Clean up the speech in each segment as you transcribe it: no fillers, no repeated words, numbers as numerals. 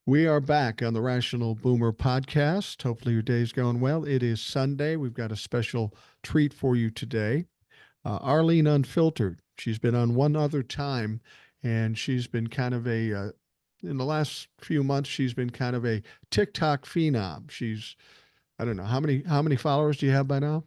We are back on the Rational Boomer podcast. Hopefully, your day's going well. It is Sunday. We've got a special treat for you today. Arlene Unfiltered. She's been on one other time, and she's been kind of in the last few months, she's been kind of a TikTok phenom. I don't know, how many followers do you have by now?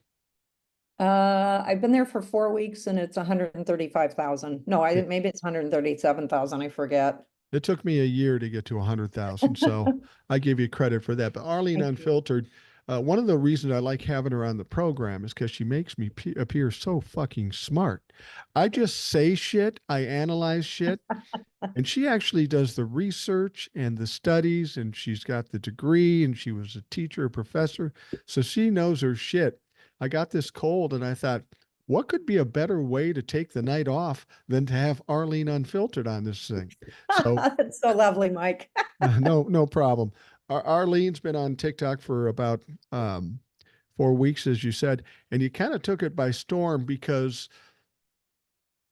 I've been there for 4 weeks and it's 135,000. No, I It, didn't, maybe it's 137,000. I forget. it took me a year to get to 100,000, so I give you credit for that. But Arlene Thank you. Unfiltered, one of the reasons I like having her on the program is because she makes me appear so fucking smart. I just say shit, I analyze shit, and she actually does the research and the studies, and she's got the degree, and she was a teacher, a professor, so she knows her shit. I got this cold, and I thought, what could be a better way to take the night off than to have Arlene Unfiltered on this thing? So That's so lovely, Mike. no problem. Arlene's been on TikTok for about 4 weeks, as you said, and you kind of took it by storm because,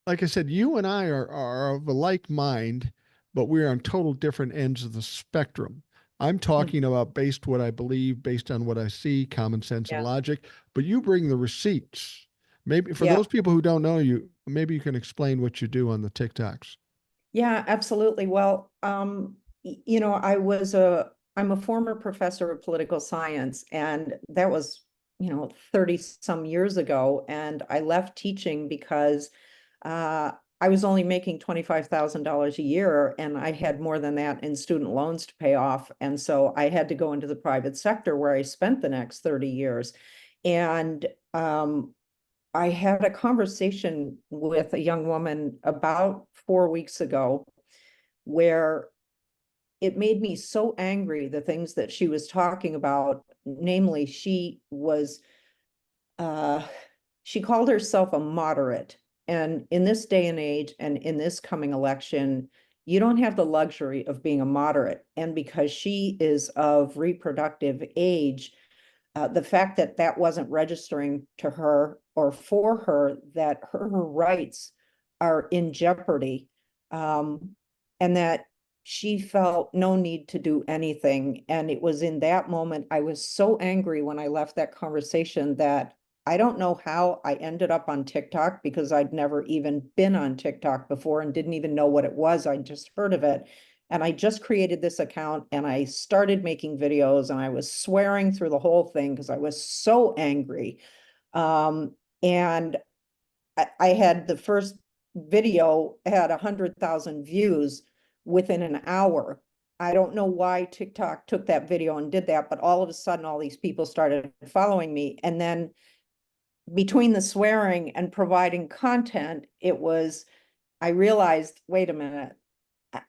like I said, you and I are of a like mind, but we're on total different ends of the spectrum. I'm Mm, talking about based what I believe, based on what I see, common sense and yeah. logic, but you bring the receipts. Maybe for Yeah. those people who don't know you, maybe you can explain what you do on the TikToks. Yeah, absolutely. Well, I'm a former professor of political science, and that was, 30 some years ago. And I left teaching because uh, I was only making $25,000 a year, and I had more than that in student loans to pay off. And so I had to go into the private sector where I spent the next 30 years. And I had a conversation with a young woman about 4 weeks ago where it made me so angry, the things that she was talking about. Namely, uh, she called herself a moderate. And in this day and age, and in this coming election, you don't have the luxury of being a moderate. And because she is of reproductive age, the fact that that wasn't registering to her or for her, that her rights are in jeopardy, and that she felt no need to do anything. And it was in that moment, I was so angry when I left that conversation that I don't know how I ended up on TikTok, because I'd never even been on TikTok before and didn't even know what it was. I just heard of it. And I just created this account and I started making videos, and I was swearing through the whole thing because I was so angry. And I had the first video had 100,000 views within an hour. I don't know why TikTok took that video and did that, but all of a sudden, all these people started following me. And then between the swearing and providing content, I realized, wait a minute,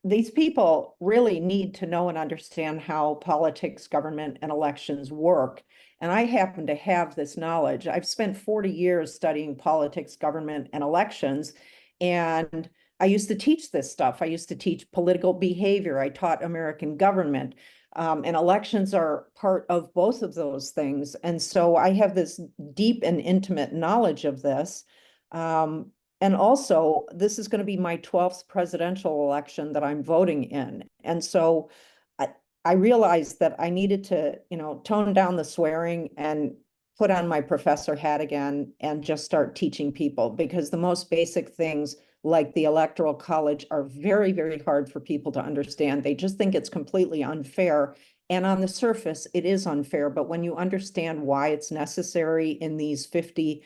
these people really need to know and understand how politics, government, and elections work. And I happen to have this knowledge. I've spent 40 years studying politics, government, and elections. And I used to teach this stuff. I used to teach political behavior. I taught American government. And elections are part of both of those things. And so I have this deep and intimate knowledge of this. And also, this is going to be my 12th presidential election that I'm voting in. And so I, I realized that I needed to, tone down the swearing and put on my professor hat again and just start teaching people, because the most basic things like the Electoral College are very, very hard for people to understand. They just think it's completely unfair. And on the surface, it is unfair. But when you understand why it's necessary in these 50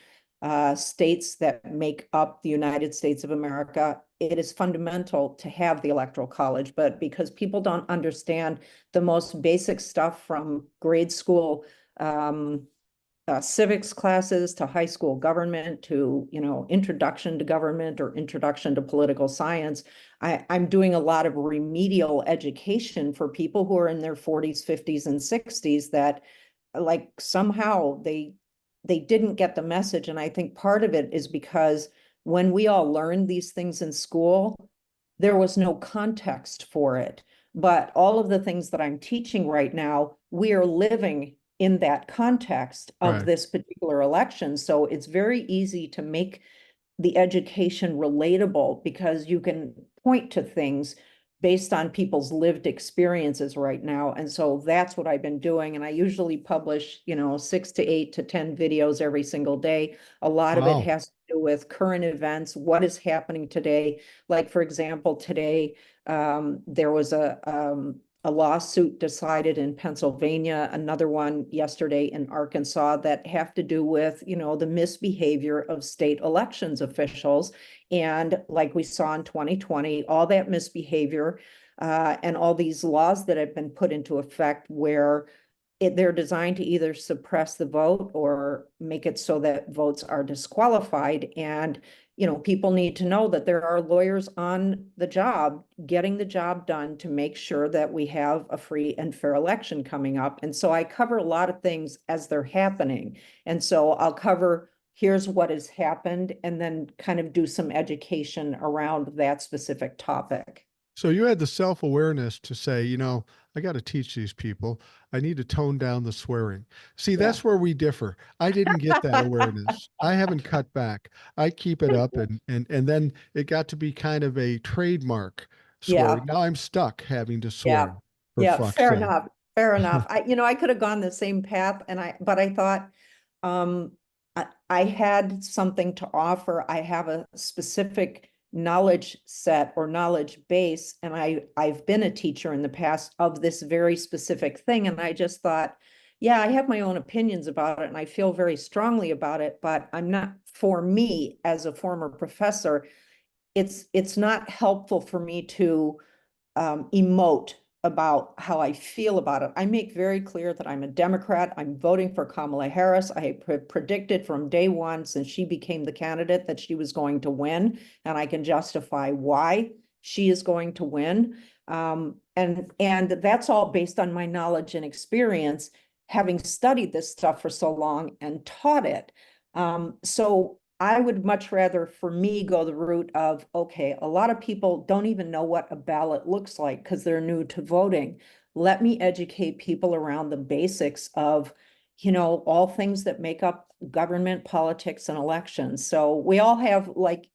states that make up the United States of America, it is fundamental to have the Electoral College. But because people don't understand the most basic stuff from grade school civics classes to high school government to, introduction to government or introduction to political science, I'm doing a lot of remedial education for people who are in their 40s, 50s, and 60s that, like, somehow they didn't get the message. And I think part of it is because when we all learned these things in school, there was no context for it. But all of the things that I'm teaching right now, we are living in that context of Right. this particular election. So it's very easy to make the education relatable, because you can point to things based on people's lived experiences right now. And so that's what I've been doing. And I usually publish, 6 to 8 to 10 videos every single day. A lot of it Wow. has to do with current events, what is happening today. Like, for example, today, there was a lawsuit decided in Pennsylvania, another one yesterday in Arkansas, that have to do with, the misbehavior of state elections officials. And like we saw in 2020, all that misbehavior and all these laws that have been put into effect where they're designed to either suppress the vote or make it so that votes are disqualified. And, people need to know that there are lawyers on the job, getting the job done to make sure that we have a free and fair election coming up. And so I cover a lot of things as they're happening. And so I'll cover, here's what has happened, and then kind of do some education around that specific topic. So you had the self-awareness to say, I got to teach these people. I need to tone down the swearing. See, Yeah. that's where we differ. I didn't get that awareness. I haven't cut back. I keep it up, and then it got to be kind of a trademark Yeah. swearing. Now I'm stuck having to Yeah. swear, for Yeah. fuck's Fair sake. enough. Fair enough. I could have gone the same path, but I thought, um, I had something to offer. I have a specific knowledge set or knowledge base, and I've been a teacher in the past of this very specific thing. And I just thought, yeah, I have my own opinions about it and I feel very strongly about it, but I'm not, for me as a former professor, it's not helpful for me to emote about how I feel about it. I make very clear that I'm a Democrat. I'm voting for Kamala Harris. I predicted from day one, since she became the candidate, that she was going to win, and I can justify why she is going to win. And that's all based on my knowledge and experience, having studied this stuff for so long and taught it. So I would much rather, for me, go the route of, okay, a lot of people don't even know what a ballot looks like because they're new to voting. Let me educate people around the basics of, all things that make up government, politics, and elections. So we all have, like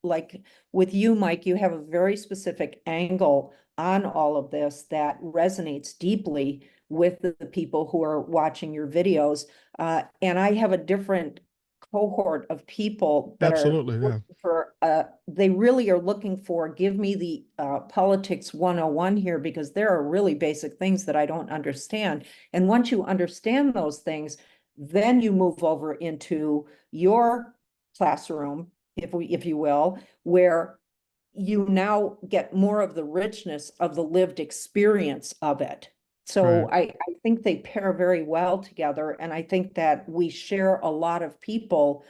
with you, Mike, you have a very specific angle on all of this that resonates deeply with the people who are watching your videos. And I have a different cohort of people that are Absolutely, yeah. looking for, they really are looking for, give me the politics 101 here, because there are really basic things that I don't understand. And once you understand those things, then you move over into your classroom, if you will, where you now get more of the richness of the lived experience of it. Right. So I think they pair very well together. And I think that we share a lot of people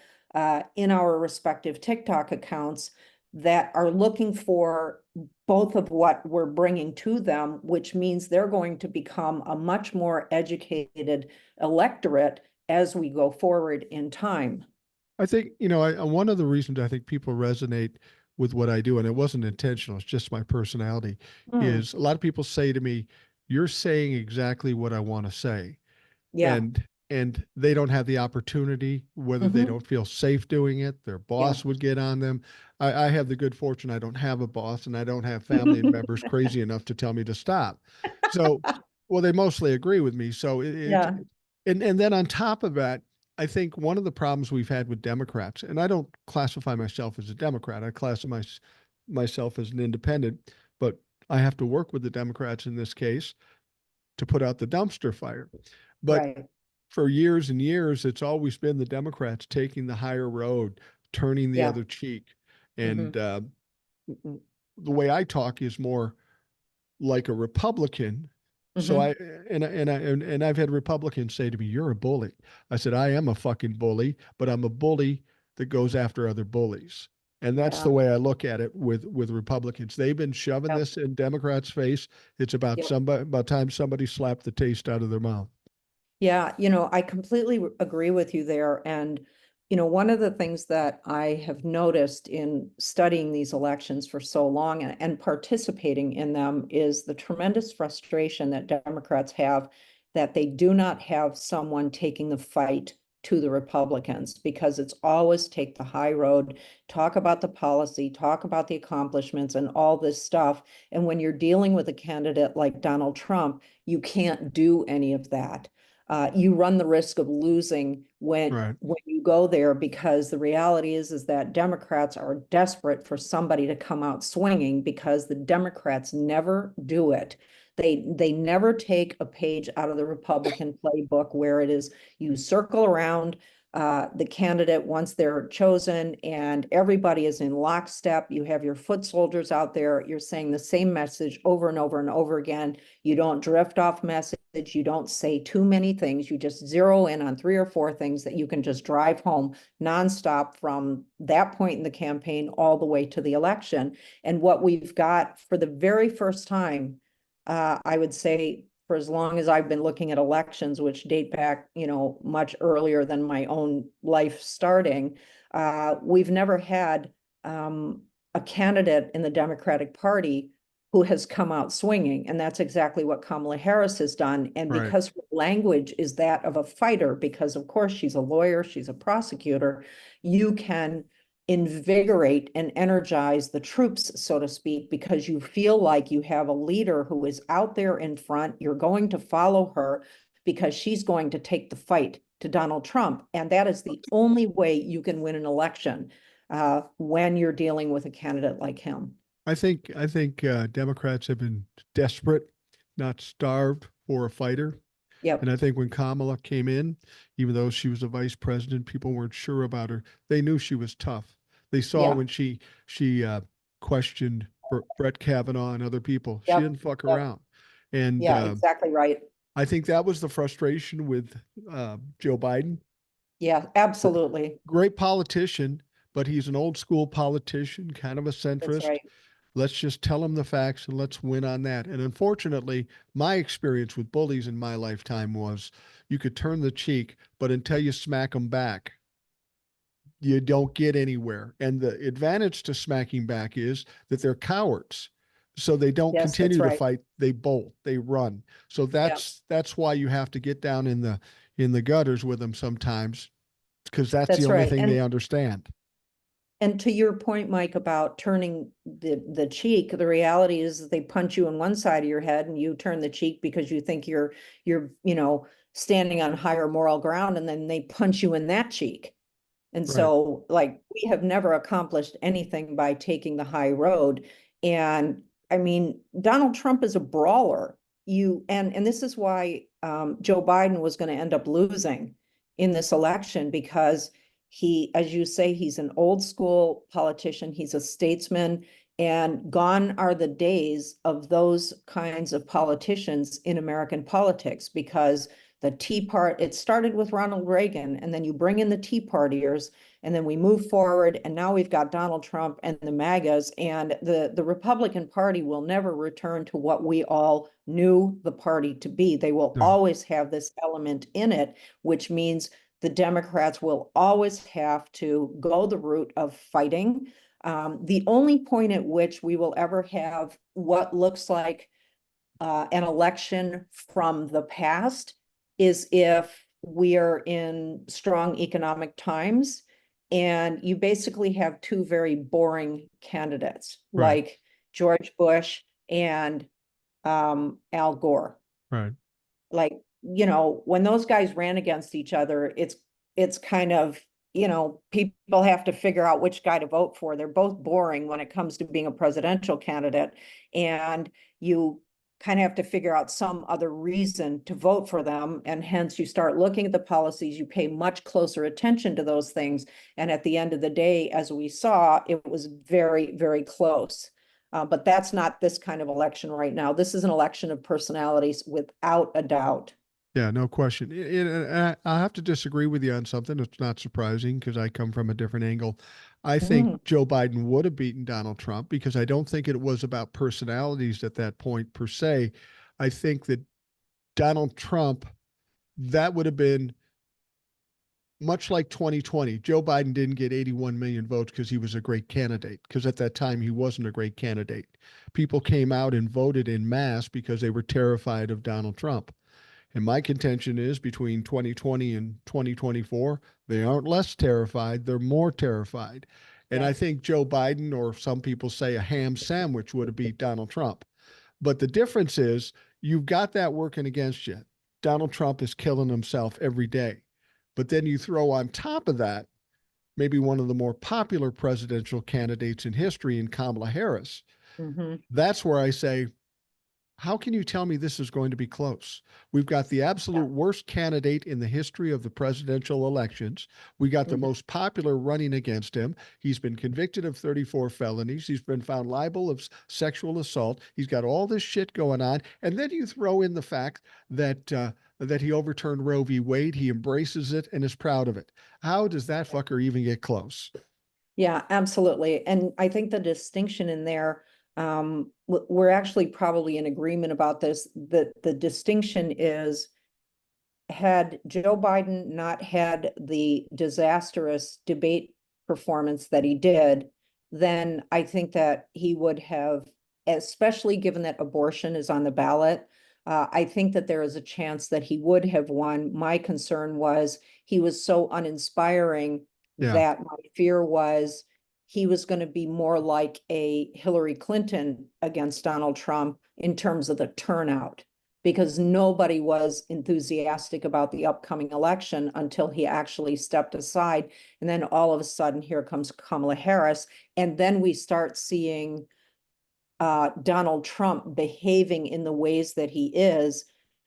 in our respective TikTok accounts that are looking for both of what we're bringing to them, which means they're going to become a much more educated electorate as we go forward in time. I think, one of the reasons I think people resonate with what I do, and it wasn't intentional, it's just my personality, Hmm. is a lot of people say to me, you're saying exactly what I want to say. Yeah. And they don't have the opportunity, whether they Hmm. don't feel safe doing it, their Yeah. boss would get on them. I have the good fortune, I don't have a boss and I don't have family members crazy enough to tell me to stop. So, well, they mostly agree with me. So Yeah. and then on top of that, I think one of the problems we've had with Democrats, and I don't classify myself as a Democrat, I classify myself as an independent, but I have to work with the Democrats in this case to put out the dumpster fire. But Right. for years and years, it's always been the Democrats taking the higher road, turning the Yeah. other cheek. Hmm. And the way I talk is more like a Republican. So Hmm. and I've had Republicans say to me, "You're a bully." I said, "I am a fucking bully, but I'm a bully that goes after other bullies." And that's Yeah. the way I look at it with Republicans. They've been shoving Yep. this in Democrats' face. It's Yep. about time somebody slapped the taste out of their mouth. Yeah, I completely agree with you there. And, one of the things that I have noticed in studying these elections for so long and participating in them is the tremendous frustration that Democrats have that they do not have someone taking the fight to the Republicans, because it's always take the high road, talk about the policy, talk about the accomplishments and all this stuff. And when you're dealing with a candidate like Donald Trump, you can't do any of that. You run the risk of losing Right. when you go there, because the reality is that Democrats are desperate for somebody to come out swinging, because the Democrats never do it. They never take a page out of the Republican playbook where it is you circle around the candidate once they're chosen and everybody is in lockstep. You have your foot soldiers out there. You're saying the same message over and over and over again. You don't drift off message. You don't say too many things. You just zero in on 3 or 4 things that you can just drive home nonstop from that point in the campaign all the way to the election. And what we've got for the very first time, I would say, for as long as I've been looking at elections, which date back, much earlier than my own life starting, we've never had a candidate in the Democratic Party who has come out swinging. And that's exactly what Kamala Harris has done. And Right. because her language is that of a fighter, because of course she's a lawyer, she's a prosecutor, you can invigorate and energize the troops, so to speak, because you feel like you have a leader who is out there in front. You're going to follow her because she's going to take the fight to Donald Trump. And that is the only way you can win an election when you're dealing with a candidate like him. I think Democrats have been desperate, not starved for a fighter. And Yep. I think when Kamala came in, even though she was a vice president, people weren't sure about her. They knew she was tough. They saw Yeah. when she questioned Brett Kavanaugh and other people. She Yep. didn't fuck Yep. around. And Yeah, exactly right. I think that was the frustration with Joe Biden. Yeah, absolutely. Great politician, but he's an old school politician, kind of a That's centrist. right. Let's just tell them the facts and let's win on that. And unfortunately, my experience with bullies in my lifetime was you could turn the cheek, but until you smack them back, you don't get anywhere. And the advantage to smacking back is that they're cowards. So they don't Yes, that's continue to right. fight, they bolt, they run. So Yeah, that's why you have to get down in the gutters with them sometimes, because that's the that's only right. thing they understand. And to your point, Mike, about turning the cheek, the reality is that they punch you on one side of your head and you turn the cheek because you think you're standing on higher moral ground, and then they punch you in that cheek. And Right. so, like, we have never accomplished anything by taking the high road. And I mean, Donald Trump is a brawler. And this is why Joe Biden was going to end up losing in this election, because he, as you say, he's an old school politician. He's a statesman, and gone are the days of those kinds of politicians in American politics, because it started with Ronald Reagan, and then you bring in the Tea Partiers, and then we move forward, and now we've got Donald Trump and the MAGAs, and the Republican Party will never return to what we all knew the party to be. They will No. always have this element in it, which means the Democrats will always have to go the route of fighting. The only point at which we will ever have what looks like an election from the past is if we are in strong economic times and you basically have 2 very boring candidates Right. like George Bush and Al Gore. Right. Like, when those guys ran against each other, it's kind of, people have to figure out which guy to vote for. They're both boring when it comes to being a presidential candidate. And you kind of have to figure out some other reason to vote for them. And hence you start looking at the policies, you pay much closer attention to those things. And at the end of the day, as we saw, it was very, very close. But that's not this kind of election right now. This is an election of personalities without a doubt. Yeah, no question. I have to disagree with you on something. It's not surprising because I come from a different angle. I think Mhm. Joe Biden would have beaten Donald Trump because I don't think it was about personalities at that point per se. I think that Donald Trump, that would have been much like 2020. Joe Biden didn't get 81 million votes because he was a great candidate, because at that time he wasn't a great candidate. People came out and voted in mass because they were terrified of Donald Trump. And my contention is between 2020 and 2024, they aren't less terrified, they're more terrified. And Yeah. I think Joe Biden, or some people say a ham sandwich, would have beat Donald Trump. But the difference is you've got that working against you. Donald Trump is killing himself every day. But then you throw on top of that maybe one of the more popular presidential candidates in history in Kamala Harris. Hmm. That's where I say, how can you tell me this is going to be close? We've got the absolute Yeah. worst candidate in the history of the presidential elections. We got the Hmm. most popular running against him. He's been convicted of 34 felonies. He's been found liable of sexual assault. He's got all this shit going on. And then you throw in the fact that he overturned Roe v. Wade. He embraces it and is proud of it. How does that fucker even get close? Yeah, absolutely. And I think the distinction in there, we're actually probably in agreement about this, that the distinction is, had Joe Biden not had the disastrous debate performance that he did, then I think that he would have, especially given that abortion is on the ballot, I think that there is a chance that he would have won. My concern was he was so uninspiring Yeah, that my fear was he was going to be more like a Hillary Clinton against Donald Trump in terms of the turnout, because nobody was enthusiastic about the upcoming election until he actually stepped aside. And then all of a sudden, here comes Kamala Harris. And then we start seeing Donald Trump behaving in the ways that he is,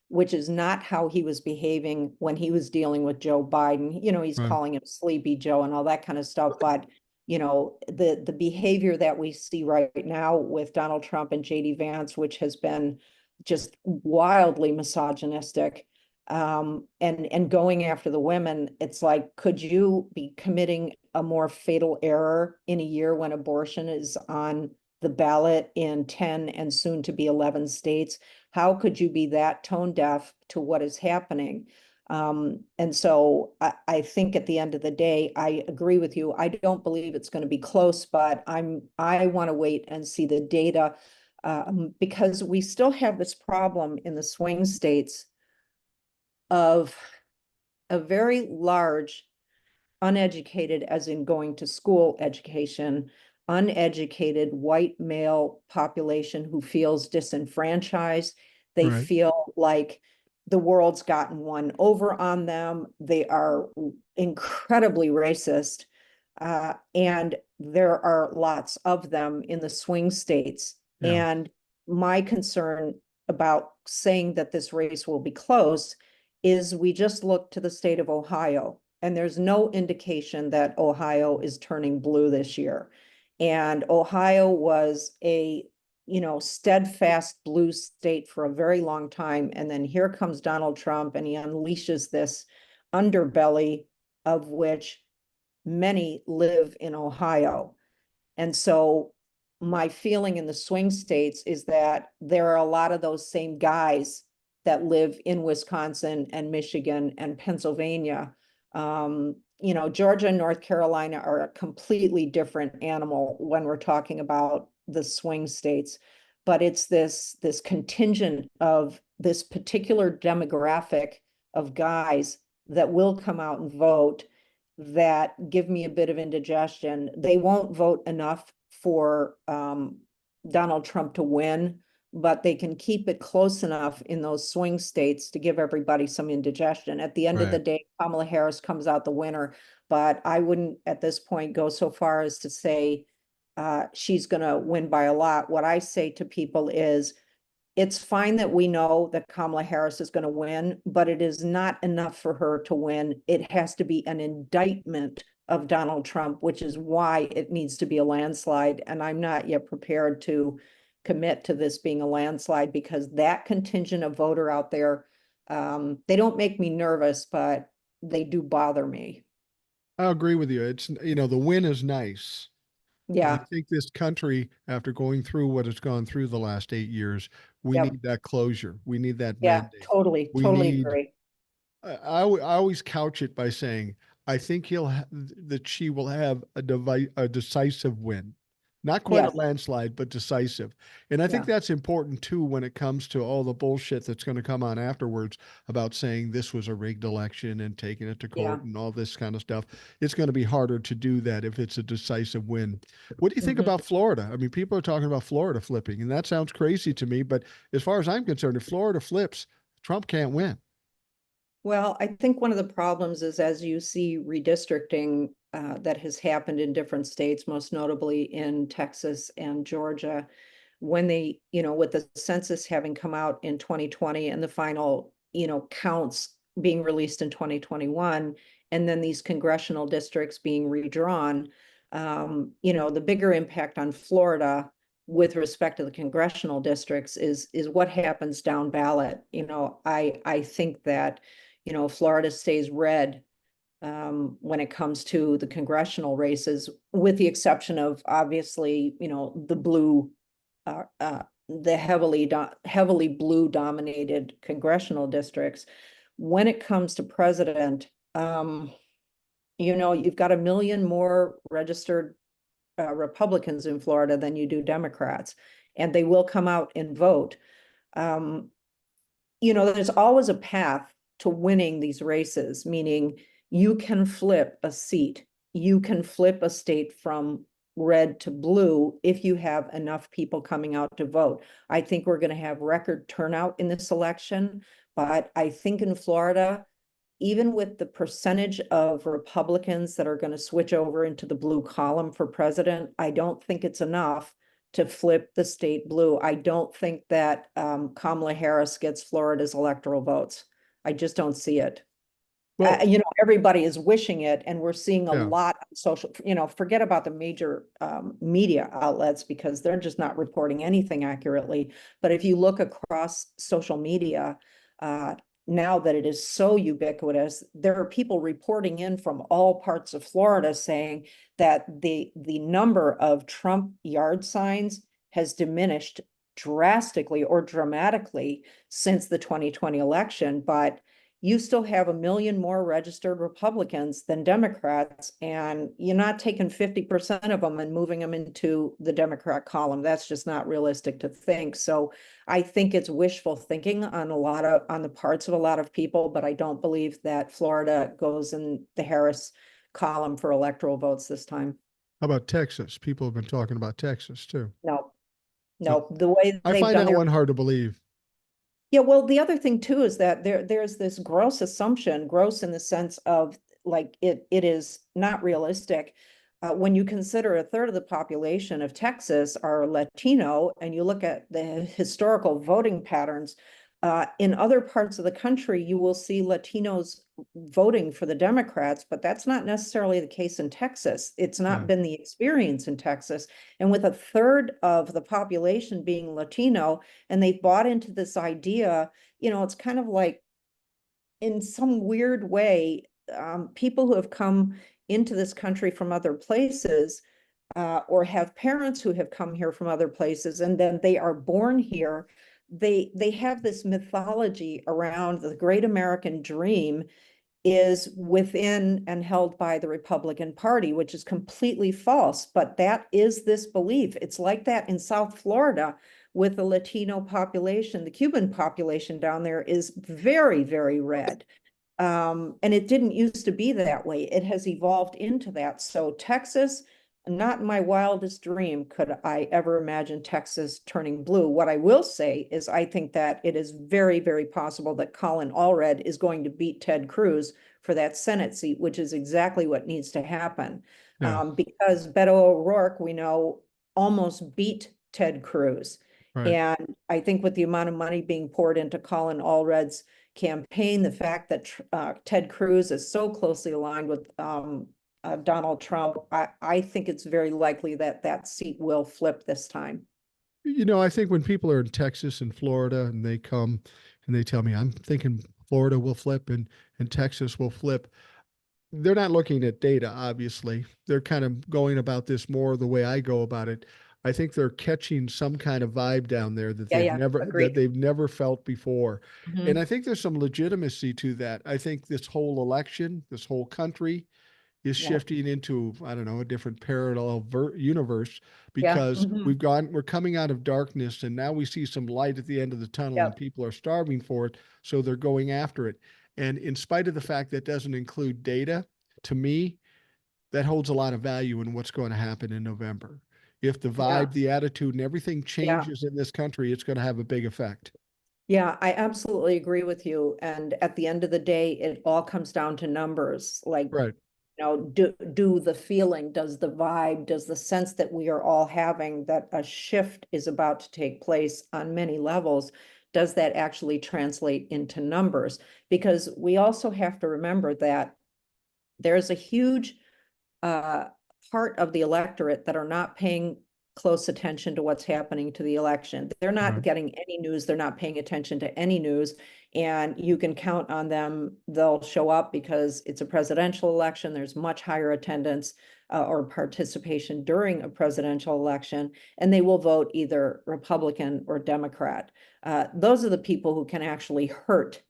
which is not how he was behaving when he was dealing with Joe Biden. You know, he's right. calling him Sleepy Joe and all that kind of stuff. But, you know, the behavior that we see right now with Donald Trump and JD Vance, which has been just wildly misogynistic, and going after the women, it's like, could you be committing a more fatal error in a year when abortion is on the ballot in 10 and soon to be 11 states? How could you be that tone deaf to what is happening? And so I think at the end of the day, I agree with you. I don't believe it's going to be close, but I want to wait and see the data, because we still have this problem in the swing states of a very large uneducated, as in going to school education, uneducated white male population who feels disenfranchised. They Right. feel like the world's gotten one over on them. They are incredibly racist. And there are lots of them in the swing states. Yeah. And my concern about saying that this race will be close is we just look to the state of Ohio, and there's no indication that Ohio is turning blue this year. And Ohio was a, you know, steadfast blue state for a very long time. And then here comes Donald Trump, and he unleashes this underbelly of which many live in Ohio. And so my feeling in the swing states is that there are a lot of those same guys that live in Wisconsin and Michigan and Pennsylvania. You know, Georgia and North Carolina are a completely different animal when we're talking about the swing states. But it's this contingent of this particular demographic of guys that will come out and vote that give me a bit of indigestion. They won't vote enough for Donald Trump to win, but they can keep it close enough in those swing states to give everybody some indigestion. At the end of the Right. day, Kamala Harris comes out the winner, but I wouldn't at this point go so far as to say she's going to win by a lot. What I say to people is, it's fine that we know that Kamala Harris is going to win, but it is not enough for her to win. It has to be an indictment of Donald Trump, which is why it needs to be a landslide. And I'm not yet prepared to commit to this being a landslide, because that contingent of voter out there, they don't make me nervous, but they do bother me. I agree with you. It's, the win is nice. But I Yeah. think this country, after going through what it's gone through the last 8 years, we Yep. need that closure. We need that Yeah. mandate. Totally. We Totally need, agree. I always couch it by saying, I think that she will have a decisive win. Not quite a Yes, landslide, but decisive. And I think yeah, that's important too when it comes to all the bullshit that's going to come on afterwards about saying this was a rigged election and taking it to yeah. court and all this kind of stuff. It's going to be harder to do that if it's a decisive win. What do you think Mhm. about Florida? I mean, people are talking about Florida flipping, and that sounds crazy to me. But as far as I'm concerned, if Florida flips, Trump can't win. Well, I think one of the problems is as you see redistricting that has happened in different states, most notably in Texas and Georgia, when they, with the census having come out in 2020 and the final, counts being released in 2021, and then these congressional districts being redrawn, the bigger impact on Florida with respect to the congressional districts is what happens down ballot. I think that Florida stays red when it comes to the congressional races, with the exception of obviously, the blue, the heavily blue dominated congressional districts. When it comes to president, you've got a million more registered Republicans in Florida than you do Democrats, and they will come out and vote. Um, there's always a path to winning these races, meaning you can flip a seat, you can flip a state from red to blue if you have enough people coming out to vote. I think we're going to have record turnout in this election, but I think in Florida, even with the percentage of Republicans that are going to switch over into the blue column for president, I don't think it's enough to flip the state blue. I don't think that Kamala Harris gets Florida's electoral votes. I just don't see it. Well, Everybody is wishing it, and we're seeing a yeah. lot of social, forget about the major media outlets because they're just not reporting anything accurately. But if you look across social media, uh, now that it is so ubiquitous, there are people reporting in from all parts of Florida saying that the number of Trump yard signs has diminished drastically or dramatically since the 2020 election, but you still have a million more registered Republicans than Democrats, and you're not taking 50% of them and moving them into the Democrat column. That's just not realistic to think. So I think it's wishful thinking on the parts of a lot of people, but I don't believe that Florida goes in the Harris column for electoral votes this time. How about Texas? People have been talking about Texas too. No, No, no, the way I they've find done that their. one hard to believe. Yeah, well, the other thing too is that there's this gross assumption, gross in the sense of like it is not realistic. When you consider a third of the population of Texas are Latino, and you look at the historical voting patterns, in other parts of the country, you will see Latinos voting for the Democrats, but that's not necessarily the case in Texas. It's not Yeah. been the experience in Texas. And with a third of the population being Latino, and they've bought into this idea, it's kind of like in some weird way, people who have come into this country from other places, or have parents who have come here from other places, and then they are born here. They have this mythology around the great American dream is within and held by the Republican Party, which is completely false. But that is this belief. It's like that in South Florida with the Latino population. The Cuban population down there is very, very red. And it didn't used to be that way. It has evolved into that. So Texas, not in my wildest dream could I ever imagine Texas turning blue. What I will say is I think that it is very, very possible that Colin Allred is going to beat Ted Cruz for that Senate seat, which is exactly what needs to happen. Yeah. Because Beto O'Rourke, we know, almost beat Ted Cruz. Right. And I think with the amount of money being poured into Colin Allred's campaign, the fact that Ted Cruz is so closely aligned with Donald Trump, I think it's very likely that that seat will flip this time. I think when people are in Texas and Florida and they come and they tell me, I'm thinking Florida will flip and Texas will flip, they're not looking at data, obviously. They're kind of going about this more the way I go about it. I think they're catching some kind of vibe down there that Yeah, they've yeah, never that agreed. they've never felt before. And Mhm. I think there's some legitimacy to that. I think this whole election, this whole country is Yeah. shifting into, I don't know, a different parallel universe, Yeah. because Mhm. we're coming out of darkness and now we see some light at the end of the tunnel and Yep. people are starving for it. So they're going after it. And in spite of the fact that doesn't include data, to me, that holds a lot of value in what's going to happen in November. If the Yeah. vibe, the attitude, and everything Yeah. changes in this country, it's going to have a big effect. Yeah, I absolutely agree with you. And at the end of the day, it all comes down to numbers. Like, Right. do the feeling, does the vibe, does the sense that we are all having that a shift is about to take place on many levels, does that actually translate into numbers? Because we also have to remember that there's a huge uh, part of the electorate that are not paying close attention to what's happening to the election. They're not Right. getting any news. They're not paying attention to any news. And you can count on them. They'll show up because it's a presidential election. There's much higher attendance or participation during a presidential election, and they will vote either Republican or Democrat. Those are the people who can actually hurt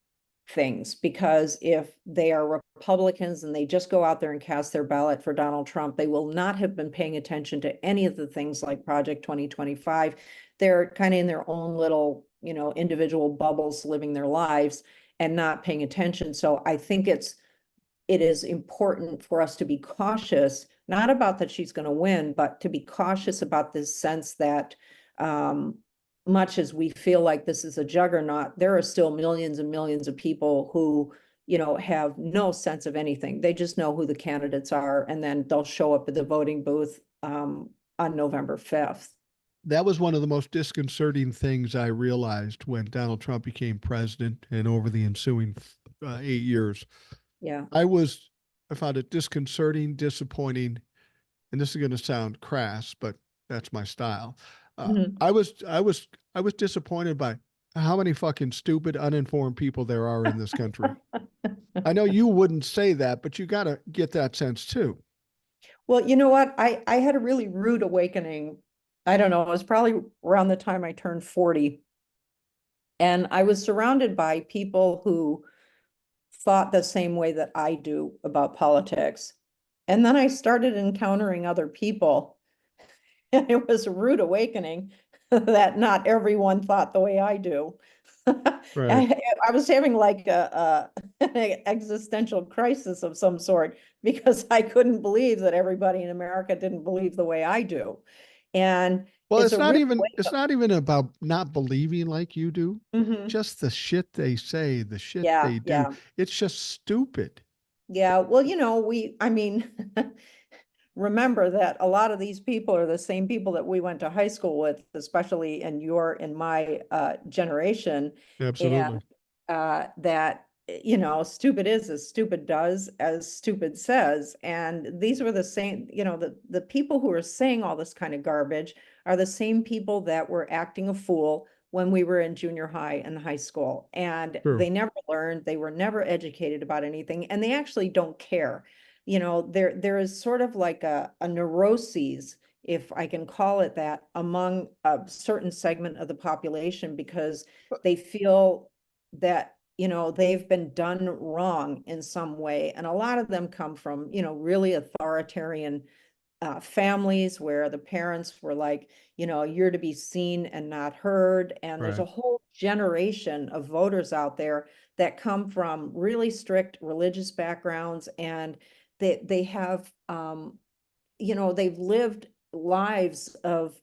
things, because if they are Republicans and they just go out there and cast their ballot for Donald Trump, they will not have been paying attention to any of the things like Project 2025. They're kind of in their own little, individual bubbles, living their lives and not paying attention. So I think it is important for us to be cautious, not about that she's going to win, but to be cautious about this sense that much as we feel like this is a juggernaut, there are still millions and millions of people who, have no sense of anything. They just know who the candidates are, and then they'll show up at the voting booth on November 5th. That was one of the most disconcerting things I realized when Donald Trump became president and over the ensuing 8 years. Yeah. I found it disconcerting, disappointing, and this is going to sound crass, but that's my style. Mhm. I was disappointed by how many fucking stupid, uninformed people there are in this country. I know you wouldn't say that, but you got to get that sense too. Well, you know what? I had a really rude awakening. I don't know, it was probably around the time I turned 40. And I was surrounded by people who thought the same way that I do about politics. And then I started encountering other people, and it was a rude awakening that not everyone thought the way I do. Right. I was having like an existential crisis of some sort, because I couldn't believe that everybody in America didn't believe the way I do. And Well, it's a real wake it's up. not even about not believing like you do. Mhm. Just the shit they say, the shit Yeah, they do. yeah. It's just stupid. Yeah, well, I mean, remember that a lot of these people are the same people that we went to high school with, especially in my generation. And Absolutely. that, stupid is as stupid does, as stupid says. And these were the same, the people who are saying all this kind of garbage are the same people that were acting a fool when we were in junior high and high school. And True. they never learned, they were never educated about anything, and they actually don't care. There is sort of like a neuroses, if I can call it that, among a certain segment of the population, because they feel that, they've been done wrong in some way. And a lot of them come from, really authoritarian families where the parents were like, you're to be seen and not heard. And there's Right. a whole generation of voters out there that come from really strict religious backgrounds, and they have, they've lived lives of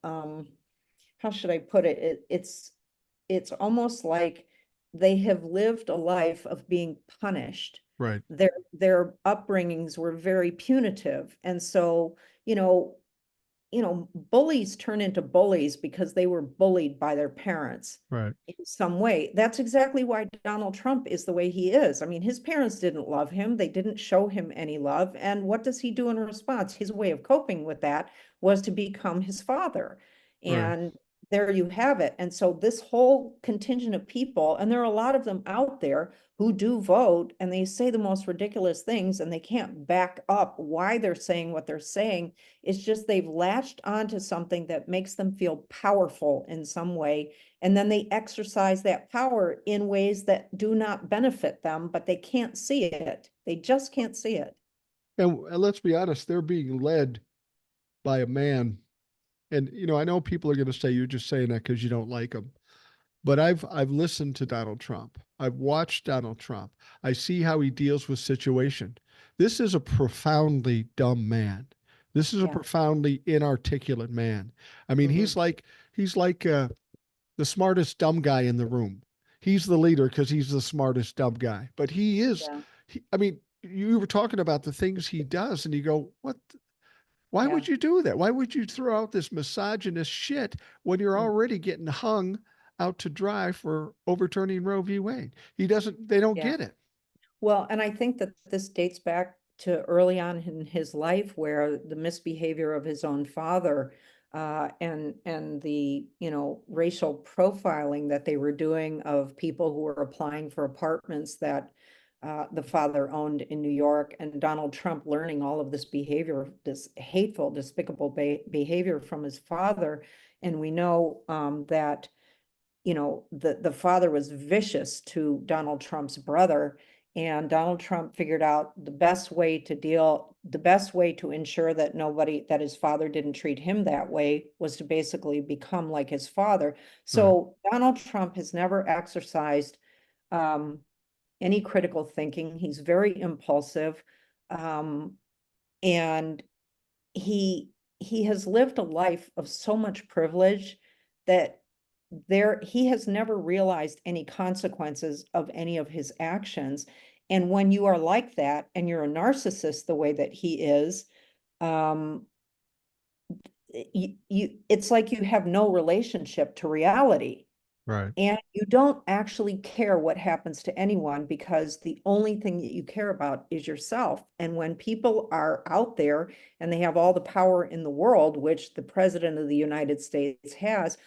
how should I put it? It's almost like they have lived a life of being punished. Right. Their upbringings were very punitive. And so, you know, bullies turn into bullies because they were bullied by their parents Right. in some way. That's exactly why Donald Trump is the way he is. I mean, his parents didn't love him. They didn't show him any love. And what does he do in response? His way of coping with that was to become his father. Right. And there you have it. And so this whole contingent of people, and there are a lot of them out there who do vote, and they say the most ridiculous things, and they can't back up why they're saying what they're saying. It's just they've latched onto something that makes them feel powerful in some way. And then they exercise that power in ways that do not benefit them, but they can't see it. They just can't see it. And let's be honest, they're being led by a man. And I know people are going to say you're just saying that because you don't like him. But I've listened to Donald Trump. I've watched Donald Trump. I see how he deals with situation. This is a profoundly dumb man. This is a Yeah. profoundly inarticulate man. I mean, Hmm. he's like the smartest dumb guy in the room. He's the leader because he's the smartest dumb guy. But he is. Yeah. I mean, you were talking about the things he does, and you go, "What? Why Yeah. would you do that? Why would you throw out this misogynist shit when you're Mm. already getting hung out to dry for overturning Roe v. Wade?" They don't Yeah. get it. Well, and I think that this dates back to early on in his life where the misbehavior of his own father and the, racial profiling that they were doing of people who were applying for apartments that the father owned in New York, and Donald Trump learning all of this behavior, this hateful, despicable behavior from his father. And we know that the father was vicious to Donald Trump's brother, and Donald Trump figured out the best way to ensure that that his father didn't treat him that way was to basically become like his father. Right. So Donald Trump has never exercised um, any critical thinking. He's very impulsive, um, and he he has lived a life of so much privilege that he has never realized any consequences of any of his actions. And when you are like that and you're a narcissist the way that he is, um, it's like you have no relationship to reality. Right. And you don't actually care what happens to anyone because the only thing that you care about is yourself. And when people are out there and they have all the power in the world, which the president of the United States has,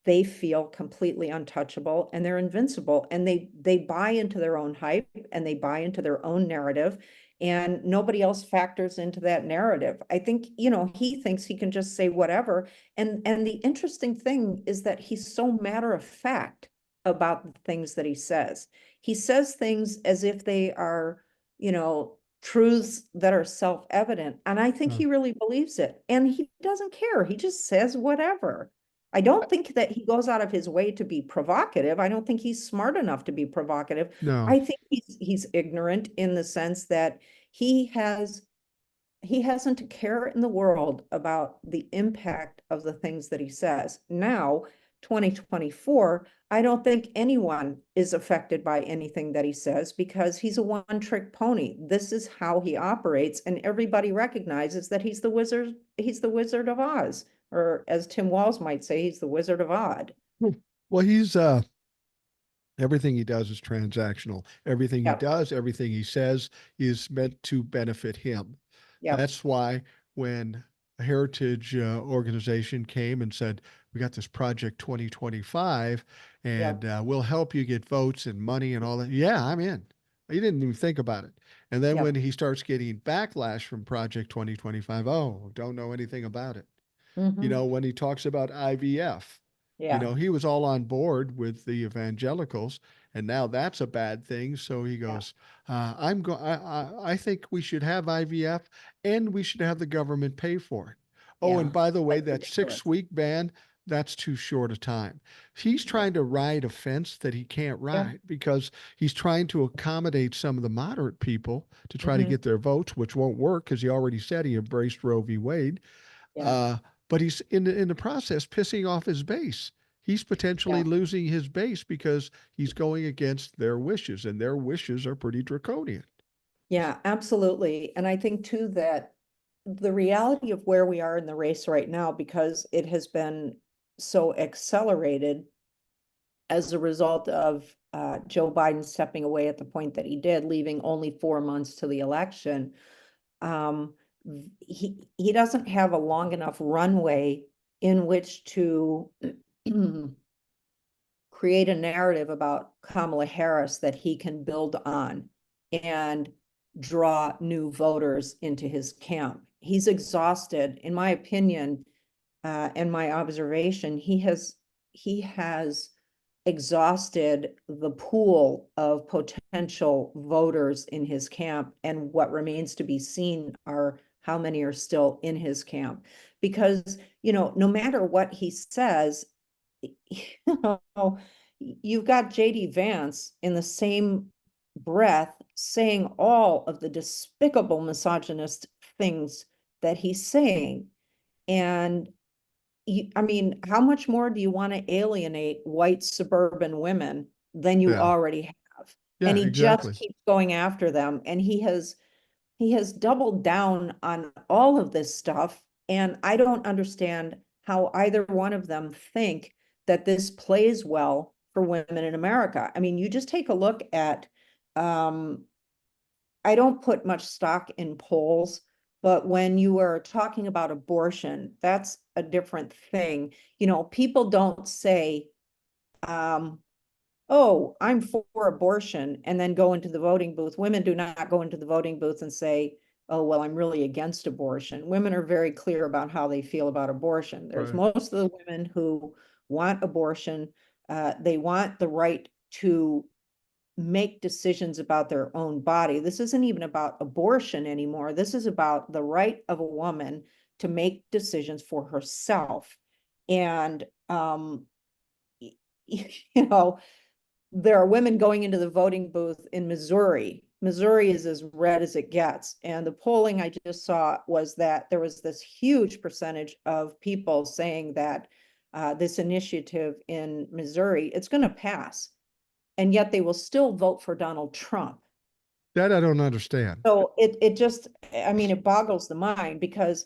they feel completely untouchable and they're invincible, and they buy into their own hype and they buy into their own narrative, and nobody else factors into that narrative. I think, he thinks he can just say whatever. And the interesting thing is that he's so matter of fact about the things that he says. He says things as if they are, truths that are self-evident, and I think Uh, he really believes it, and he doesn't care. He just says whatever. I don't think that he goes out of his way to be provocative. I don't think he's smart enough to be provocative. no. I think he's ignorant in the sense that he has he hasn't a care in the world about the impact of the things that he says. Now, 2024, I don't think anyone is affected by anything that he says because he's a one-trick pony. This is how he operates, and everybody recognizes that he's the Wizard of Oz, or as Tim Walz might say, he's the Wizard of Odd. Well, he's everything he does is transactional. Everything he Yep, does, everything he says is meant to benefit him. yep, That's why when a heritage organization came and said, "We got this project 2025 and yep, we'll help you get votes and money and all that." Yeah, I'm in. He didn't even think about it. And then when yep. he starts getting backlash from Project 2025, oh, don't know anything about it. Hmm. When he talks about IVF, Yeah, he was all on board with the evangelicals, and now that's a bad thing. So he yeah, goes, I think we should have IVF, and we should have the government pay for it. Oh, and yeah. by the way, That's that ridiculous. 6 week ban, that's too short a time. He's Yeah, trying to ride a fence that he can't yeah. ride because he's trying to accommodate some of the moderate people to try to Hmm. get their votes, which won't work because he already said he embraced Roe v. Wade. Yeah, Uh, but he's in the process pissing off his base. He's potentially yeah. losing his base because he's going against their wishes, and their wishes are pretty draconian. Yeah, absolutely. And I think too that the reality of where we are in the race right now, because it has been so accelerated as a result of Joe Biden stepping away at the point that he did, leaving only 4 months to the election. Um, he doesn't have a long enough runway in which to create a narrative about Kamala Harris that he can build on and draw new voters into his camp. He's exhausted, in my opinion, and my observation. He has exhausted the pool of potential voters in his camp, and what remains to be seen are how many are still in his camp. Because, no matter what he says, you've got JD Vance in the same breath saying all of the despicable misogynist things that he's saying. And I mean, how much more do you want to alienate white suburban women than you Yeah. already have? Yeah, And he just exactly. keeps going after them. And he has doubled down on all of this stuff. And I don't understand how either one of them think that this plays well for women in America. I mean, you just take a look at, I don't put much stock in polls, but when you are talking about abortion, that's a different thing. People don't say, um, oh, I'm for abortion, and then go into the voting booth. Women do not go into the voting booth and say, oh, well, I'm really against abortion. Women are very clear about how they feel about abortion. There's Right. most of the women who want abortion. They want the right to make decisions about their own body. This isn't even about abortion anymore. This is about the right of a woman to make decisions for herself. And, you know, there are women going into the voting booth in Missouri. Missouri is as red as it gets. And the polling I just saw was that there was this huge percentage of people saying that this initiative in Missouri, it's going to pass. And yet they will still vote for Donald Trump. That I don't understand. So it just, I mean, it boggles the mind because,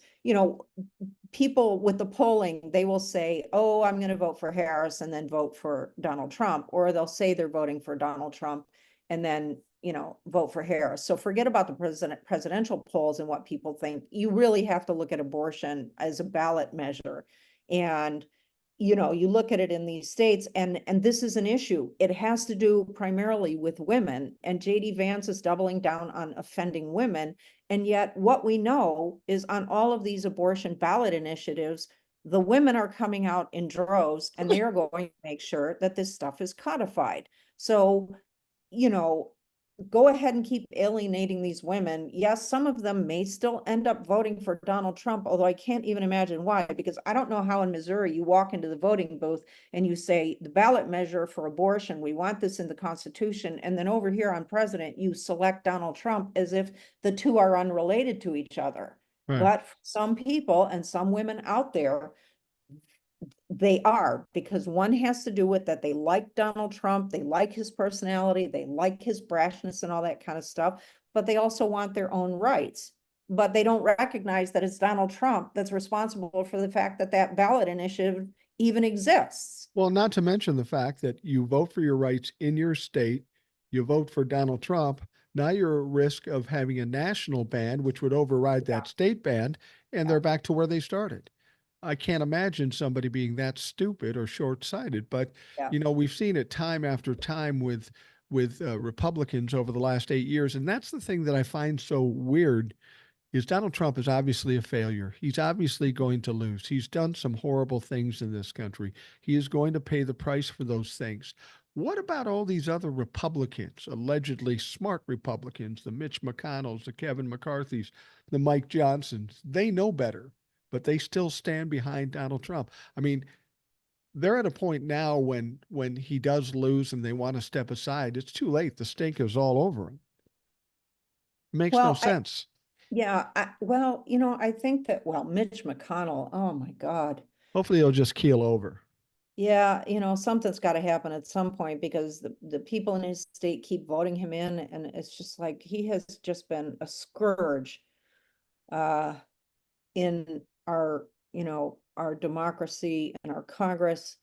people with the polling, they will say, oh, I'm going to vote for Harris and then vote for Donald Trump, or they'll say they're voting for Donald Trump and then, vote for Harris. So forget about the presidential polls and what people think. You really have to look at abortion as a ballot measure. And you look at it in these states, and this is an issue. It has to do primarily with women, and JD Vance is doubling down on offending women. And yet what we know is on all of these abortion ballot initiatives, the women are coming out in droves, and they are going to make sure that this stuff is codified. So, you know, go ahead and keep alienating these women. Yes, some of them may still end up voting for Donald Trump, although I can't even imagine why, because I don't know how in Missouri you walk into the voting booth and you say the ballot measure for abortion, we want this in the Constitution. And then over here on president, you select Donald Trump as if the two are unrelated to each other. Right. But some people and some women out there, they are, because one has to do with that they like Donald Trump, they like his personality, they like his brashness and all that kind of stuff, but they also want their own rights. But they don't recognize that it's Donald Trump that's responsible for the fact that that ballot initiative even exists. Well, not to mention the fact that you vote for your rights in your state, you vote for Donald Trump. Now you're at risk of having a national ban, which would override Yeah, that state ban, and yeah, they're back to where they started. I can't imagine somebody being that stupid or short-sighted. But yeah. we've seen it time after time with Republicans over the last 8 years, and that's the thing that I find so weird is Donald Trump is obviously a failure. He's obviously going to lose. He's done some horrible things in this country. He is going to pay the price for those things. What about all these other Republicans, allegedly smart Republicans, the Mitch McConnells, the Kevin McCarthy's, the Mike Johnsons? They know better, but they still stand behind Donald Trump. I mean, they're at a point now when he does lose and they want to step aside, it's too late. The stink is all over him. It makes no Well, sense. I think that, well, Mitch McConnell, oh my God. Hopefully he'll just keel over. Yeah, something's got to happen at some point because the people in his state keep voting him in, and it's just like he has just been a scourge uh in our democracy and our Congress.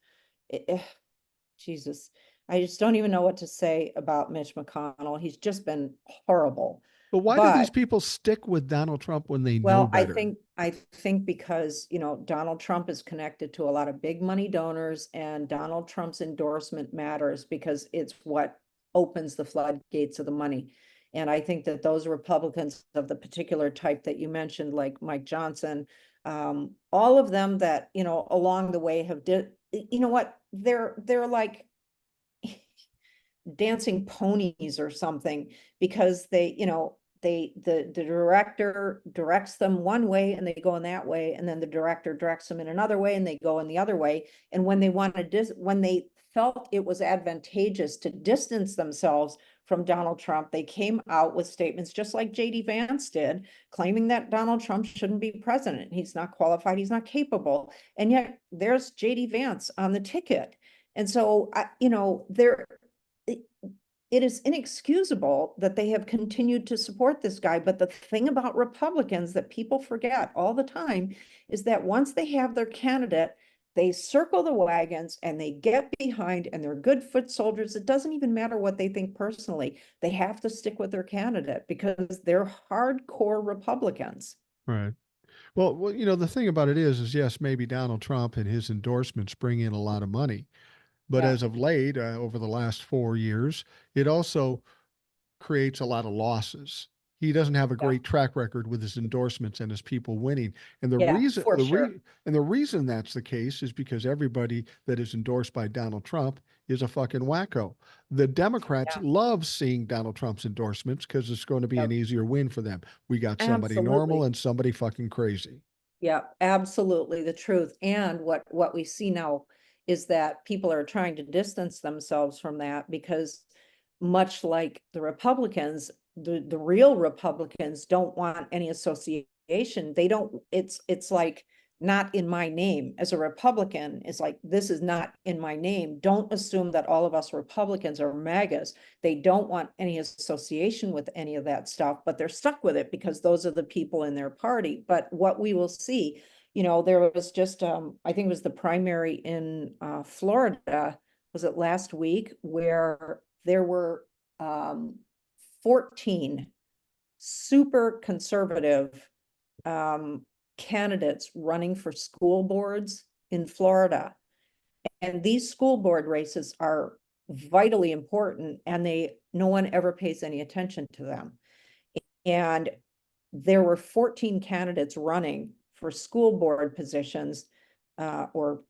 Jesus, I just don't even know what to say about Mitch McConnell. He's just been horrible. But why do But these people stick with Donald Trump when they know well, I better? think I think because, Donald Trump is connected to a lot of big money donors, and Donald Trump's endorsement matters because it's what opens the floodgates of the money. And I think that those Republicans of the particular type that you mentioned, like Mike Johnson, all of them that, along the way have did, you know what, they're like dancing ponies or something, because they, the director directs them one way and they go in that way, and then the director directs them in another way and they go in the other way. And when they when they felt it was advantageous to distance themselves from Donald Trump, they came out with statements just like JD Vance did, claiming that Donald Trump shouldn't be president. He's not qualified, he's not capable. And yet there's JD Vance on the ticket. And so, it is inexcusable that they have continued to support this guy. But the thing about Republicans that people forget all the time is that once they have their candidate, they circle the wagons and they get behind, and they're good foot soldiers. It doesn't even matter what they think personally. They have to stick with their candidate because they're hardcore Republicans. Right. Well, the thing about it is yes, maybe Donald Trump and his endorsements bring in a lot of money, but Yeah. as of late, over the last 4 years, it also creates a lot of losses. He doesn't have a Yeah. great track record with his endorsements and his people winning. And the Yeah, reason for the sure. re, and the reason that's the case is because everybody that is endorsed by Donald Trump is a fucking wacko. The Democrats Yeah. love seeing Donald Trump's endorsements because it's going to be an Yep. easier win for them. We got somebody normal Absolutely. and somebody fucking crazy. Yeah, absolutely the truth. And what we see now is that people are trying to distance themselves from that, because much like the Republicans, the real Republicans don't want any association. They don't, it's like, not in my name. As a Republican, it's like, this is not in my name. Don't assume that all of us Republicans are MAGAs. They don't want any association with any of that stuff, but they're stuck with it because those are the people in their party. But what we will see, there was just, I think it was the primary in Florida, was it last week, where there were 14 super conservative candidates running for school boards in Florida. And these school board races are vitally important, and no one ever pays any attention to them. And there were 14 candidates running for school board positions, or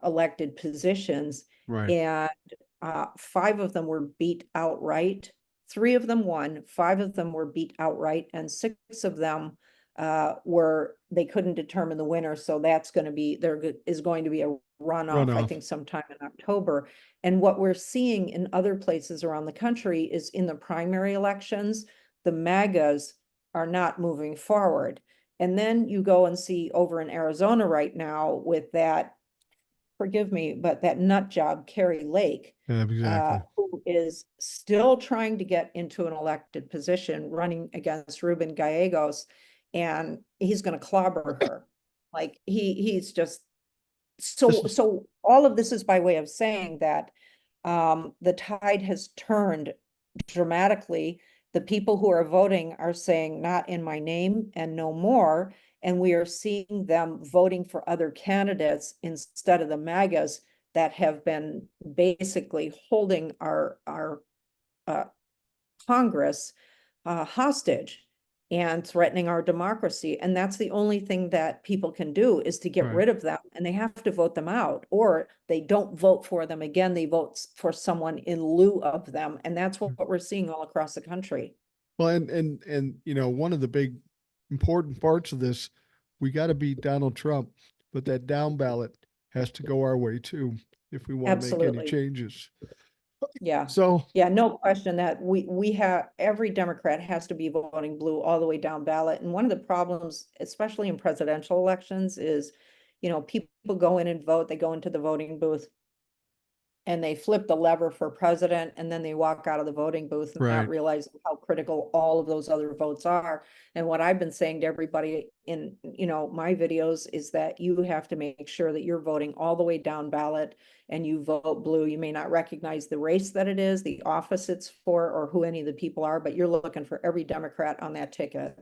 elected positions, Right. and 5 of them were beat outright. 3 of them won, 5 of them were beat outright, and 6 of them they couldn't determine the winner. So there is going to be a runoff, I Runoff. think sometime in October. And what we're seeing in other places around the country is, in the primary elections, the MAGAs are not moving forward. And then you go and see over in Arizona right now with that, forgive me, but that nut job, Carrie Lake, Yeah, exactly. who is still trying to get into an elected position, running against Ruben Gallegos, and he's going to clobber her. Like he's just This so. is So all of this is by way of saying that the tide has turned dramatically. The people who are voting are saying, not in my name and no more. And we are seeing them voting for other candidates instead of the MAGAs that have been basically holding our uh, Congress hostage and threatening our democracy. And that's the only thing that people can do, is to get right. rid of them. And they have to vote them out, or they don't vote for them again. They vote for someone in lieu of them. And that's what we're seeing all across the country. Well, and one of the big important parts of this, we got to beat Donald Trump, but that down ballot has to go our way too if we want to make any Absolutely. changes. Yeah. So, Yeah, no question that we have, every Democrat has to be voting blue all the way down ballot. And one of the problems, especially in presidential elections, is, people go in and vote, they go into the voting booth and they flip the lever for president, and then they walk out of the voting booth, not right, realizing how critical all of those other votes are. And what I've been saying to everybody in, my videos is that you have to make sure that you're voting all the way down ballot, and you vote blue. You may not recognize the race that it is, the office it's for, or who any of the people are, but you're looking for every Democrat on that ticket.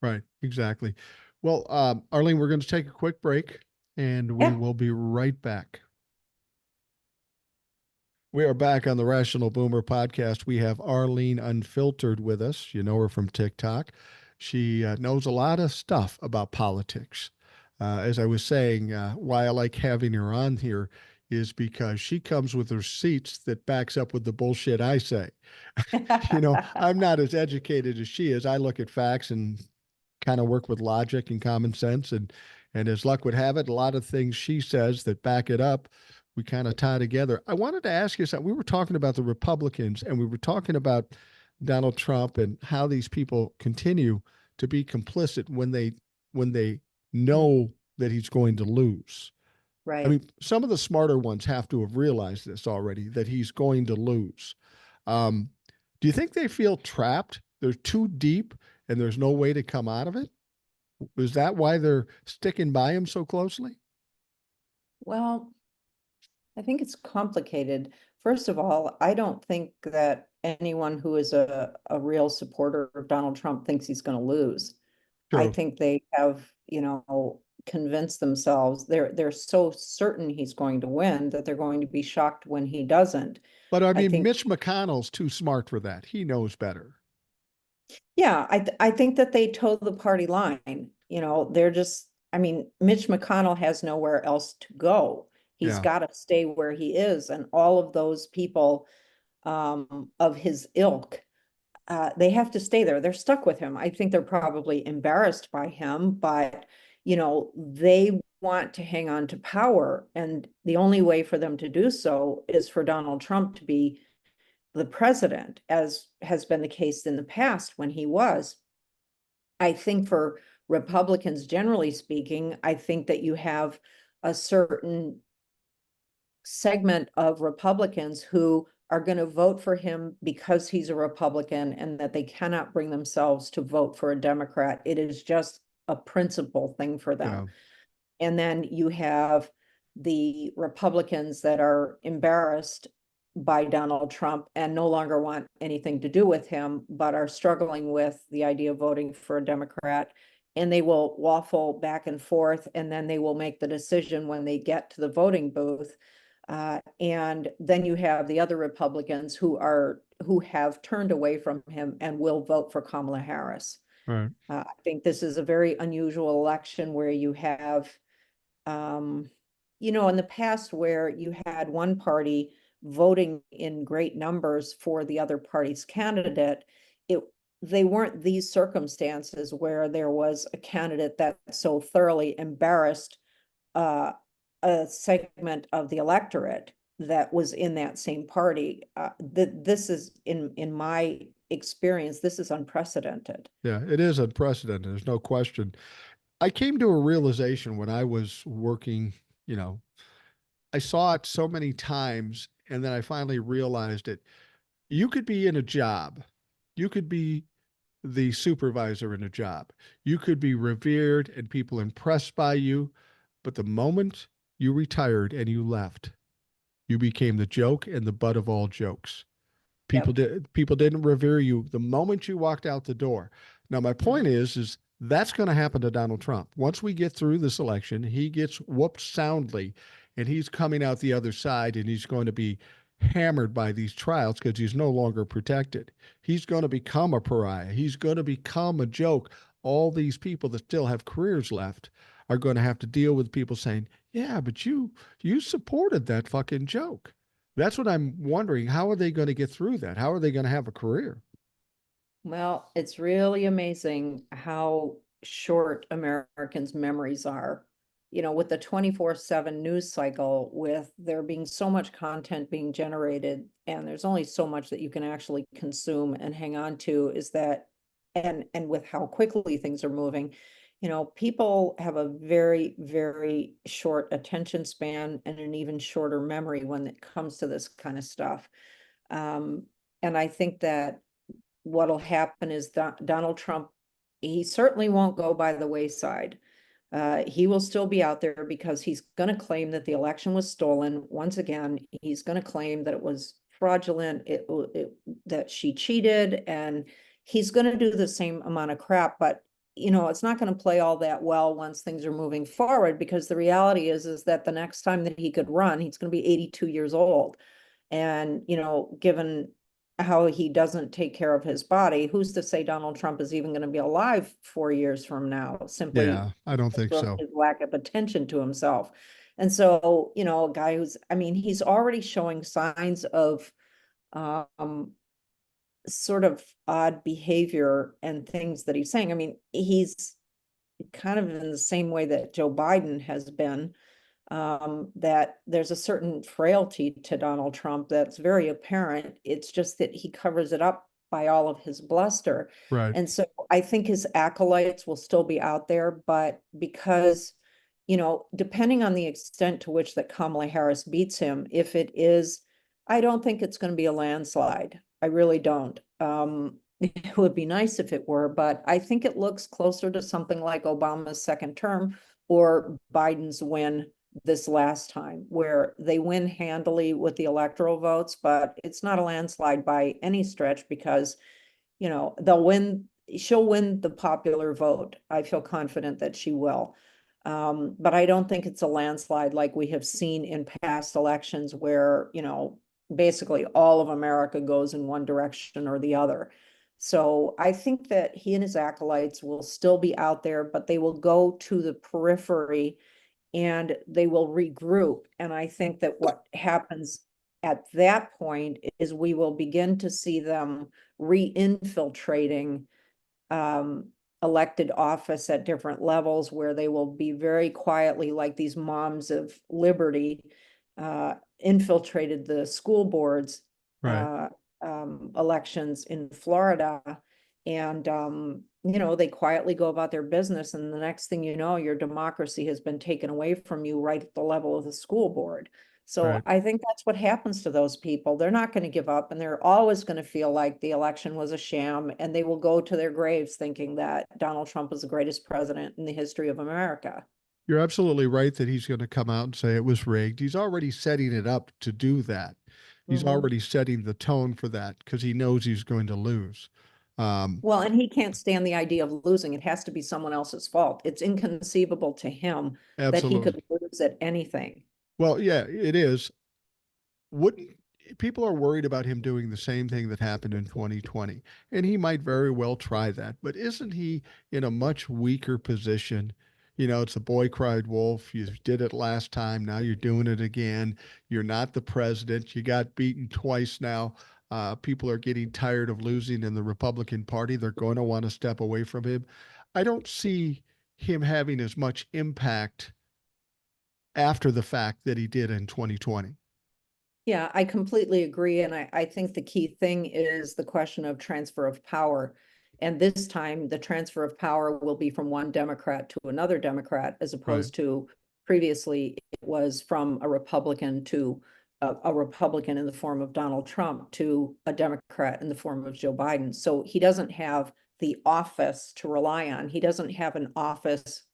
right, exactly. Well, Arlene, we're going to take a quick break and we Yeah. will be right back. We are back on the Rational Boomer podcast. We have Arlene Unfiltered with us. You know her from TikTok. She knows a lot of stuff about politics. As I was saying, why I like having her on here is because she comes with receipts that backs up with the bullshit I say. I'm not as educated as she is. I look at facts and kind of work with logic and common sense. And as luck would have it, a lot of things she says that back it up, we kind of tie together. I wanted to ask you something. We were talking about the Republicans and we were talking about Donald Trump and how these people continue to be complicit when they know that he's going to lose. I Right. mean, some of the smarter ones have to have realized this already, that he's going to lose. Um, do you think they feel trapped? They're too deep and there's no way to come out of it? Is that why they're sticking by him so closely? Well, I think it's complicated. First of all, I don't think that anyone who is a real supporter of Donald Trump thinks he's going to lose. I True. think they have, convinced themselves they're so certain he's going to win that they're going to be shocked when he doesn't. But I I mean, think, Mitch McConnell's too smart for that. He knows better. yeah, I think that they toe the party line. They're just, I mean, Mitch McConnell has nowhere else to go. He's Yeah. got to stay where he is, and all of those people of his ilk, they have to stay there. They're stuck with him. I think they're probably embarrassed by him, but they want to hang on to power. And the only way for them to do so is for Donald Trump to be the president, as has been the case in the past when he was. I think for Republicans, generally speaking, I think that you have a certain segment of Republicans who are going to vote for him because he's a Republican and that they cannot bring themselves to vote for a Democrat. It is just a principle thing for them. Yeah. And then you have the Republicans that are embarrassed by Donald Trump and no longer want anything to do with him, but are struggling with the idea of voting for a Democrat. And they will waffle back and forth, and then they will make the decision when they get to the voting booth. And then you have the other Republicans who have turned away from him and will vote for Kamala Harris. All right. I think this is a very unusual election where you have, um, in the past where you had one party voting in great numbers for the other party's candidate, it they weren't these circumstances where there was a candidate that so thoroughly embarrassed uh, a segment of the electorate that was in that same party. This is, in my experience, this is unprecedented. Yeah. It is unprecedented. There's no question. I came to a realization when I was working, you know, I saw it so many times and then I finally realized it. You could be in a job. You could be the supervisor in a job. You could be revered and people impressed by you, but the moment you retired and you left, you became the joke and the butt of all jokes. People Yep. didn't revere you the moment you walked out the door. Now my point Mhm. is that's going to happen to Donald Trump. Once we get through this election, he gets whooped soundly and he's coming out the other side and he's going to be hammered by these trials because he's no longer protected. He's going to become a pariah. He's going to become a joke. All these people that still have careers left are going to have to deal with people saying, "Yeah, but you supported that fucking joke." That's what I'm wondering. How are they going to get through that? How are they going to have a career? Well, it's really amazing how short Americans' memories are. With the 24/7 news cycle, with there being so much content being generated, and there's only so much that you can actually consume and hang on to, is that, and with how quickly things are moving, people have a very, very short attention span and an even shorter memory when it comes to this kind of stuff. Um, and I think that what'll happen is Donald Trump, he certainly won't go by the wayside. He will still be out there because he's going to claim that the election was stolen. Once again, he's going to claim that it was fraudulent, that she cheated, and he's going to do the same amount of crap. But it's not going to play all that well once things are moving forward, because the reality is that the next time that he could run, he's going to be 82 years old. And, given how he doesn't take care of his body, who's to say Donald Trump is even going to be alive 4 years from now, simply Yeah, I don't think from so. his lack of attention to himself. And so, a guy who's, I mean, he's already showing signs of um, sort of odd behavior and things that he's saying. I mean, he's kind of in the same way that Joe Biden has been, that there's a certain frailty to Donald Trump that's very apparent. It's just that he covers it up by all of his bluster. Right. And so I think his acolytes will still be out there, but because, depending on the extent to which that Kamala Harris beats him, if it is, I don't think it's going to be a landslide. I really don't. It would be nice if it were, but I think it looks closer to something like Obama's second term or Biden's win this last time, where they win handily with the electoral votes, but it's not a landslide by any stretch because, she'll win the popular vote. I feel confident that she will. But I don't think it's a landslide like we have seen in past elections where, basically all of America goes in one direction or the other. So I think that he and his acolytes will still be out there, but they will go to the periphery and they will regroup. And I think that what happens at that point is we will begin to see them re-infiltrating um, elected office at different levels, where they will be very quietly, like these moms of liberty, infiltrated the school boards Right. elections in Florida. And, they quietly go about their business. And the next thing you know, your democracy has been taken away from you right at the level of the school board. So Right. I think that's what happens to those people. They're not going to give up, and they're always going to feel like the election was a sham, and they will go to their graves thinking that Donald Trump is the greatest president in the history of America. You're absolutely right that he's going to come out and say it was rigged. He's already setting it up to do that. He's Mhm. already setting the tone for that because he knows he's going to lose. Um, Well, and he can't stand the idea of losing. It has to be someone else's fault. It's inconceivable to him that he absolutely. could lose at anything. Well, yeah, it is. Wouldn't People are worried about him doing the same thing that happened in 2020, and he might very well try that, but isn't he in a much weaker position? It's a boy cried wolf. You did it last time, now you're doing it again. You're not the president. You got beaten twice now. People are getting tired of losing in the Republican Party. They're going to want to step away from him. I don't see him having as much impact after the fact that he did in 2020. Yeah, I completely agree. And I think the key thing is the question of transfer of power. And this time, the transfer of power will be from one Democrat to another Democrat, as Right. opposed to previously it was from a Republican to a Republican in the form of Donald Trump to a Democrat in the form of Joe Biden. So he doesn't have the office to rely on. He doesn't have an office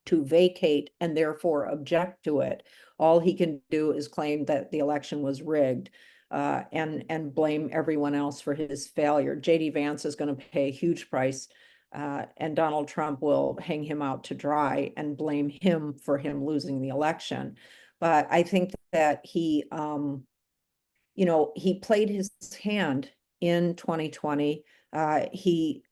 to vacate and therefore object to it. All he can do is claim that the election was rigged, and blame everyone else for his failure. JD Vance is going to pay a huge price, and Donald Trump will hang him out to dry and blame him for him losing the election. But I think that he played his hand in 2020. He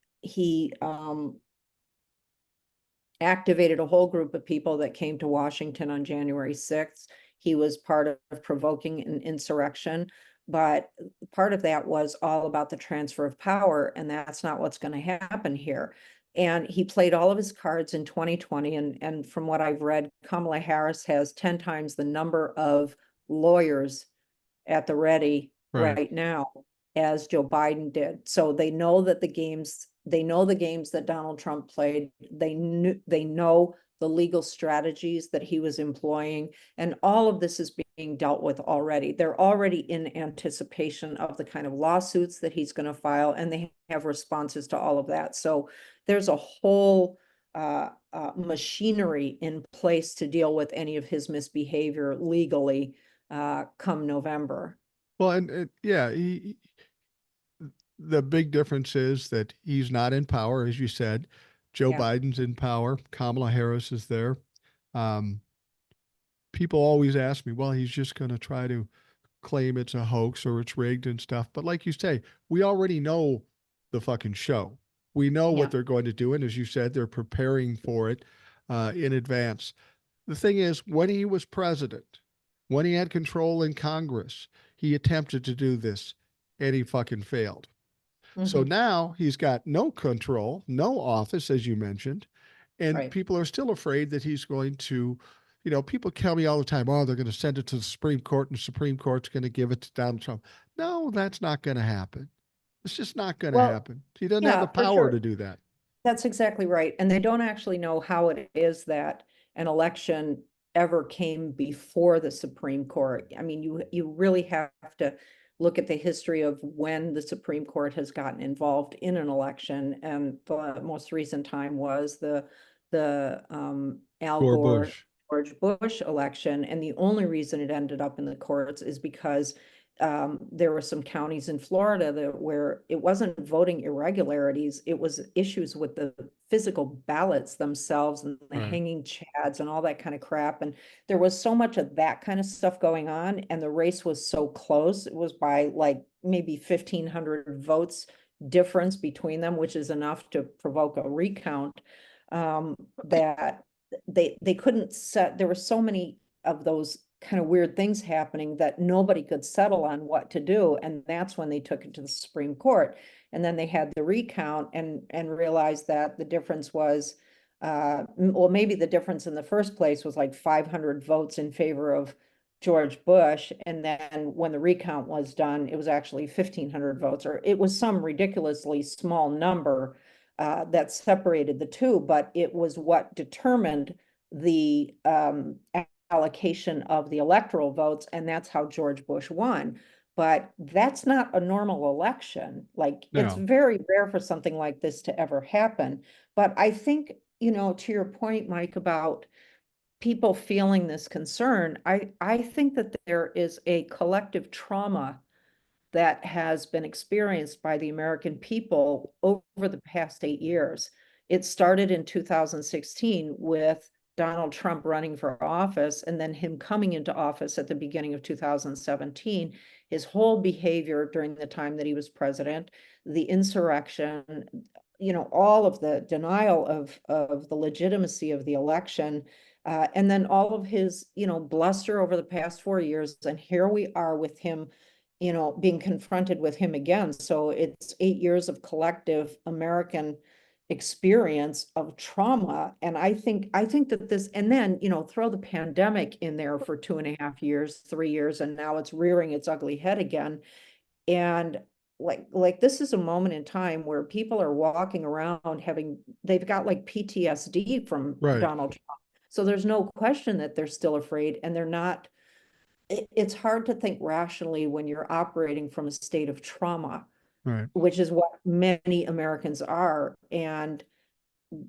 activated a whole group of people that came to Washington on January 6th. He was part of provoking an insurrection, but part of that was all about the transfer of power, and that's not what's going to happen here. And he played all of his cards in 2020, and from what I've read, Kamala Harris has 10 times the number of lawyers at the ready Right. right now as Joe Biden did. So they know the games that Donald Trump played. They know the legal strategies that he was employing, and all of this is being dealt with already. They're already in anticipation of the kind of lawsuits that he's going to file, and they have responses to all of that. So there's a whole machinery in place to deal with any of his misbehavior legally come November. Well, and yeah, the big difference is that he's not in power, as you said. Joe Yeah, Biden's in power. Kamala Harris is there. Um, People always ask me, well, he's just going to try to claim it's a hoax or it's rigged and stuff. But like you say, we already know the fucking show. We know what yeah. they're going to do. And as you said, they're preparing for it in advance. the thing is, when he was president, when he had control in Congress, he attempted to do this and he fucking failed. So Mhm. now he's got no control, no office, as you mentioned, and Right. people are still afraid that he's going to, people tell me all the time, oh, they're going to send it to the Supreme Court and the Supreme Court's going to give it to Donald Trump. No, that's not going to happen. It's just not going to Well, happen. He doesn't have the yeah, for power to sure. do that. That's exactly right. And they don't actually know how it is that an election ever came before the Supreme Court. I mean, you really have to look at the history of when the Supreme Court has gotten involved in an election. And the most recent time was the Al Gore Gore, Bush. George Bush election. And the only reason it ended up in the courts is because there were some counties in Florida where it wasn't voting irregularities, it was issues with the physical ballots themselves and the Right. hanging chads and all that kind of crap. And there was so much of that kind of stuff going on, and the race was so close. It was by like maybe 1,500 votes difference between them, which is enough to provoke a recount. That they couldn't set. There were so many of those kind of weird things happening that nobody could settle on what to do. And that's when they took it to the Supreme Court. And then they had the recount and realized that the difference was, well, maybe the difference in the first place was like 500 votes in favor of George Bush. And then when the recount was done, it was actually 1,500 votes, or it was some ridiculously small number that separated the two, but it was what determined the allocation of the electoral votes, and that's how George Bush won. But that's not a normal election. Like, it's No. very rare for something like this to ever happen. But I think, to your point, Mike, about people feeling this concern, I think that there is a collective trauma that has been experienced by the American people over the past 8 years. It started in 2016 with Donald Trump running for office and then him coming into office at the beginning of 2017. His whole behavior during the time that he was president, the insurrection, all of the denial of the legitimacy of the election, and then all of his, bluster over the past 4 years. And here we are with him, being confronted with him again. So it's 8 years of collective American experience of trauma. And I think that this, and then, throw the pandemic in there for 2.5 years, 3 years, and now it's rearing its ugly head again. And like this is a moment in time where people are walking around they've got like PTSD from Right. Donald Trump. So there's no question that they're still afraid, and they're not, it's hard to think rationally when you're operating from a state of trauma, Right. which is what many Americans are. And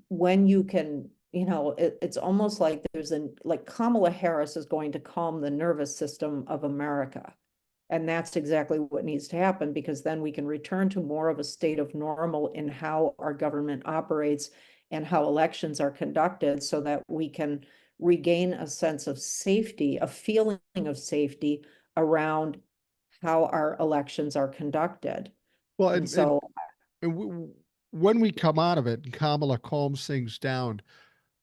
when you can, it's almost like like Kamala Harris is going to calm the nervous system of America. And that's exactly what needs to happen, because then we can return to more of a state of normal in how our government operates and how elections are conducted, so that we can regain a sense of safety, a feeling of safety around how our elections are conducted. Well, And and so, when we come out of it and Kamala calms things down,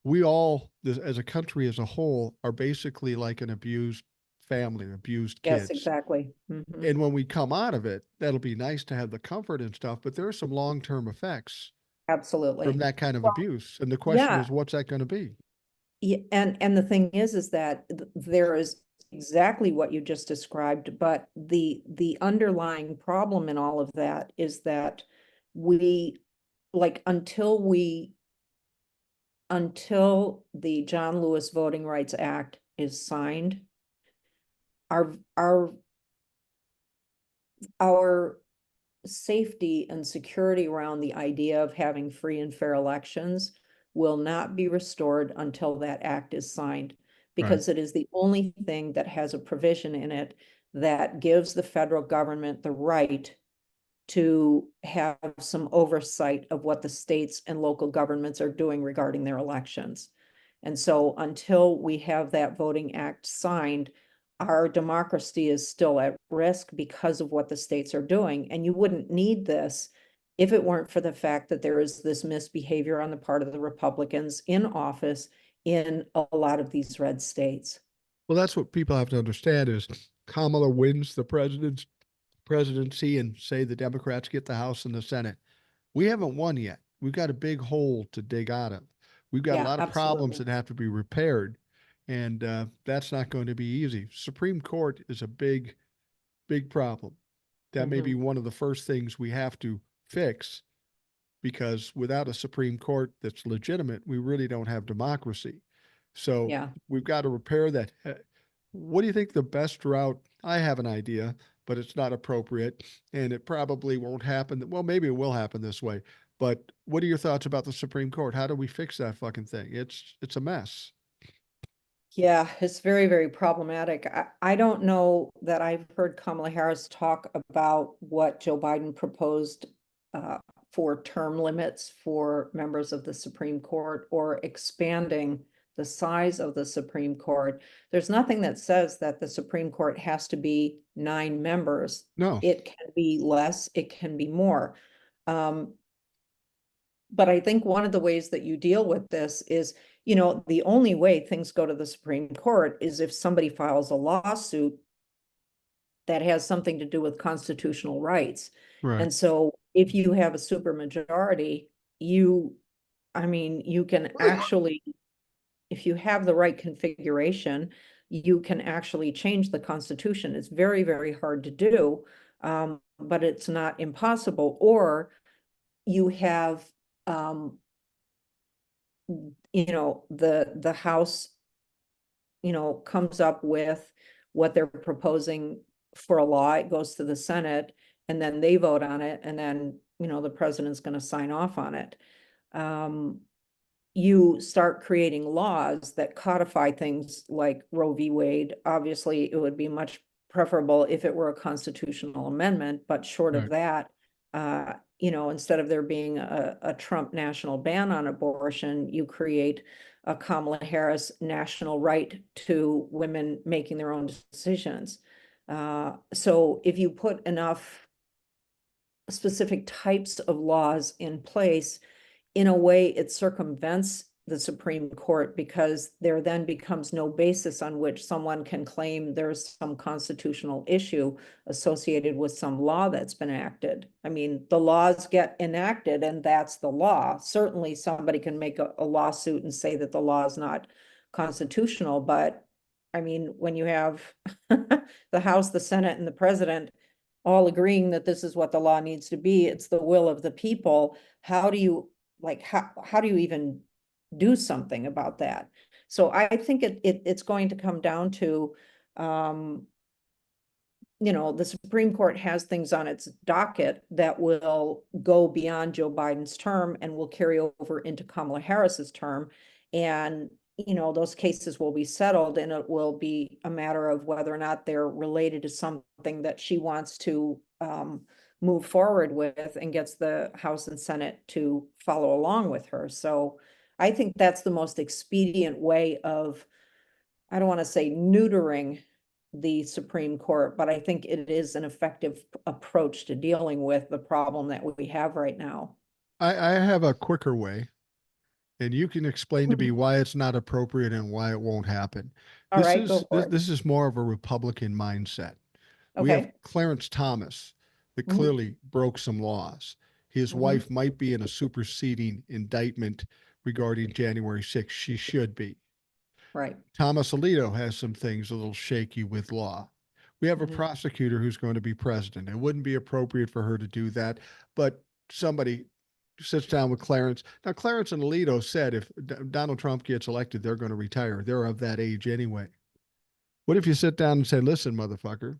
we all, as a country as a whole, are basically like an abused family, abused yes, kids. exactly. Mhm. And when we come out of it, that'll be nice to have the comfort and stuff, but there are some long-term effects from Absolutely. that kind of Well, abuse. And the question yeah. is, what's that going to be? Yeah, and the thing is that there is exactly what you just described, but the underlying problem in all of that is that we, like, until the John Lewis Voting Rights Act is signed, our our our safety and security around the idea of having free and fair elections will not be restored until that act is signed, Right. because it is the only thing that has a provision in it that gives the federal government the right to have some oversight of what the states and local governments are doing regarding their elections. And so until we have that voting act signed, our democracy is still at risk because of what the states are doing. And you wouldn't need this if it weren't for the fact that there is this misbehavior on the part of the Republicans in office in a lot of these red states. Well, that's what people have to understand is Kamala wins the presidency and say the Democrats get the House and the Senate. We haven't won yet. We've got a big hole to dig out of. We've got a Yeah, lot of problems absolutely. that have to be repaired, and that's not going to be easy. Supreme Court is a big, big problem. That may be Hmm. one of the first things we have to fix because without a Supreme Court that's legitimate, we really don't have democracy. So Yeah. we've got to repair that. What do you think the best route? I have an idea, but it's not appropriate, and it probably won't happen. Well, maybe it will happen this way. But what are your thoughts about the Supreme Court? How do we fix that fucking thing? It's a mess. Yeah, it's very, very problematic. I don't know that I've heard Kamala Harris talk about what Joe Biden proposed uh, for term limits for members of the Supreme Court or expanding the size of the Supreme Court. There's nothing that says that the Supreme Court has to be 9 members. No, It can be less, it can be more. Um, but I think one of the ways that you deal with this is, the only way things go to the Supreme Court is if somebody files a lawsuit that has something to do with constitutional rights. right, And so if you have a supermajority, you can actually, if you have the right configuration, you can actually change the Constitution. It's very, very hard to do, but it's not impossible. Or you have the House, comes up with what they're proposing for a law, it goes to the Senate, and then they vote on it, and then, the president's gonna sign off on it. Um, you start creating laws that codify things like Roe v. Wade. Obviously, it would be much preferable if it were a constitutional amendment, but short of right. that, instead of there being a Trump national ban on abortion, you create a Kamala Harris national right to women making their own decisions. So if you put enough specific types of laws in place, in a way, it circumvents the Supreme Court because there then becomes no basis on which someone can claim there's some constitutional issue associated with some law that's been acted. I mean, the laws get enacted and that's the law. Certainly somebody can make a lawsuit and say that the law is not constitutional, but I mean, when you have the House, the Senate, and the president all agreeing that this is what the law needs to be, it's the will of the people. How do you how do you even do something about that? So I think it's going to come down to, um, the Supreme Court has things on its docket that will go beyond Joe Biden's term and will carry over into Kamala Harris's term. And, those cases will be settled and it will be a matter of whether or not they're related to something that she wants to move forward with and gets the House and Senate to follow along with her. So I think that's the most expedient way of, I don't want to say neutering the Supreme Court, but I think it is an effective approach to dealing with the problem that we have right now. I have a quicker way, and you can explain to me why it's not appropriate and why it won't happen. All right, go for it. This is more of a Republican mindset. We have Okay. Clarence Thomas that Mhm, clearly broke some laws. His mhm, wife might be in a superseding indictment regarding January 6th. She should be. right. Thomas Alito has some things a little shaky with law. We have a Mhm. prosecutor who's going to be president. It wouldn't be appropriate for her to do that, but somebody sits down with Clarence. Now, Clarence and Alito said if Donald Trump gets elected, they're going to retire. They're of that age anyway. What if you sit down and say, listen, motherfucker,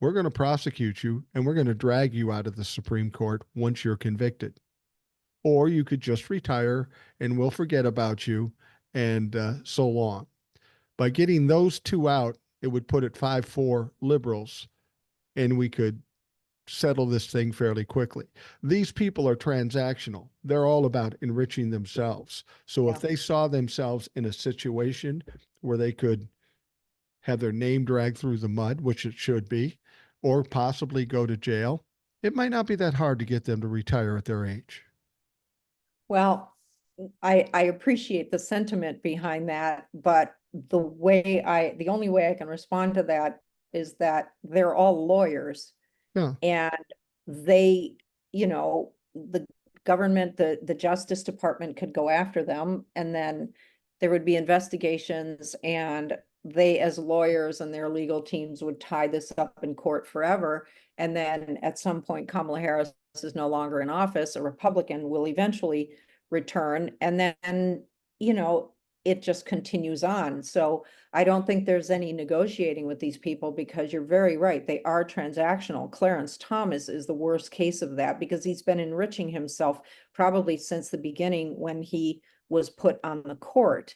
we're going to prosecute you and we're going to drag you out of the Supreme Court once you're convicted? Or you could just retire and we'll forget about you and so long. By getting those two out, it would put it 5-4 liberals and we could settle this thing fairly quickly. These people are transactional. They're all about enriching themselves. So if Yeah. they saw themselves in a situation where they could have their name dragged through the mud, which it should be, or possibly go to jail, it might not be that hard to get them to retire at their age. Well, I appreciate the sentiment behind that, but the only way I can respond to that is that they're all lawyers Yeah. and they, the government, the Justice Department could go after them and then there would be investigations and they as lawyers and their legal teams would tie this up in court forever. And then at some point, Kamala Harris is no longer in office, a Republican will eventually return. And then, you know, it just continues on. So I don't think there's any negotiating with these people because you're very right. They are transactional. Clarence Thomas is the worst case of that because he's been enriching himself probably since the beginning when he was put on the court.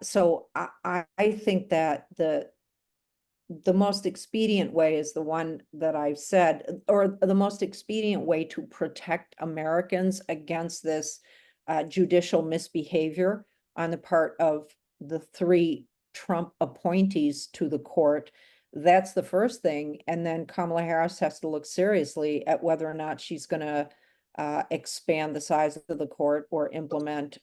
So I think that the most expedient way is the one that I've said, or the most expedient way to protect Americans against this judicial misbehavior on the part of the three Trump appointees to the court. That's the first thing. And then Kamala Harris has to look seriously at whether or not she's going to expand the size of the court or implement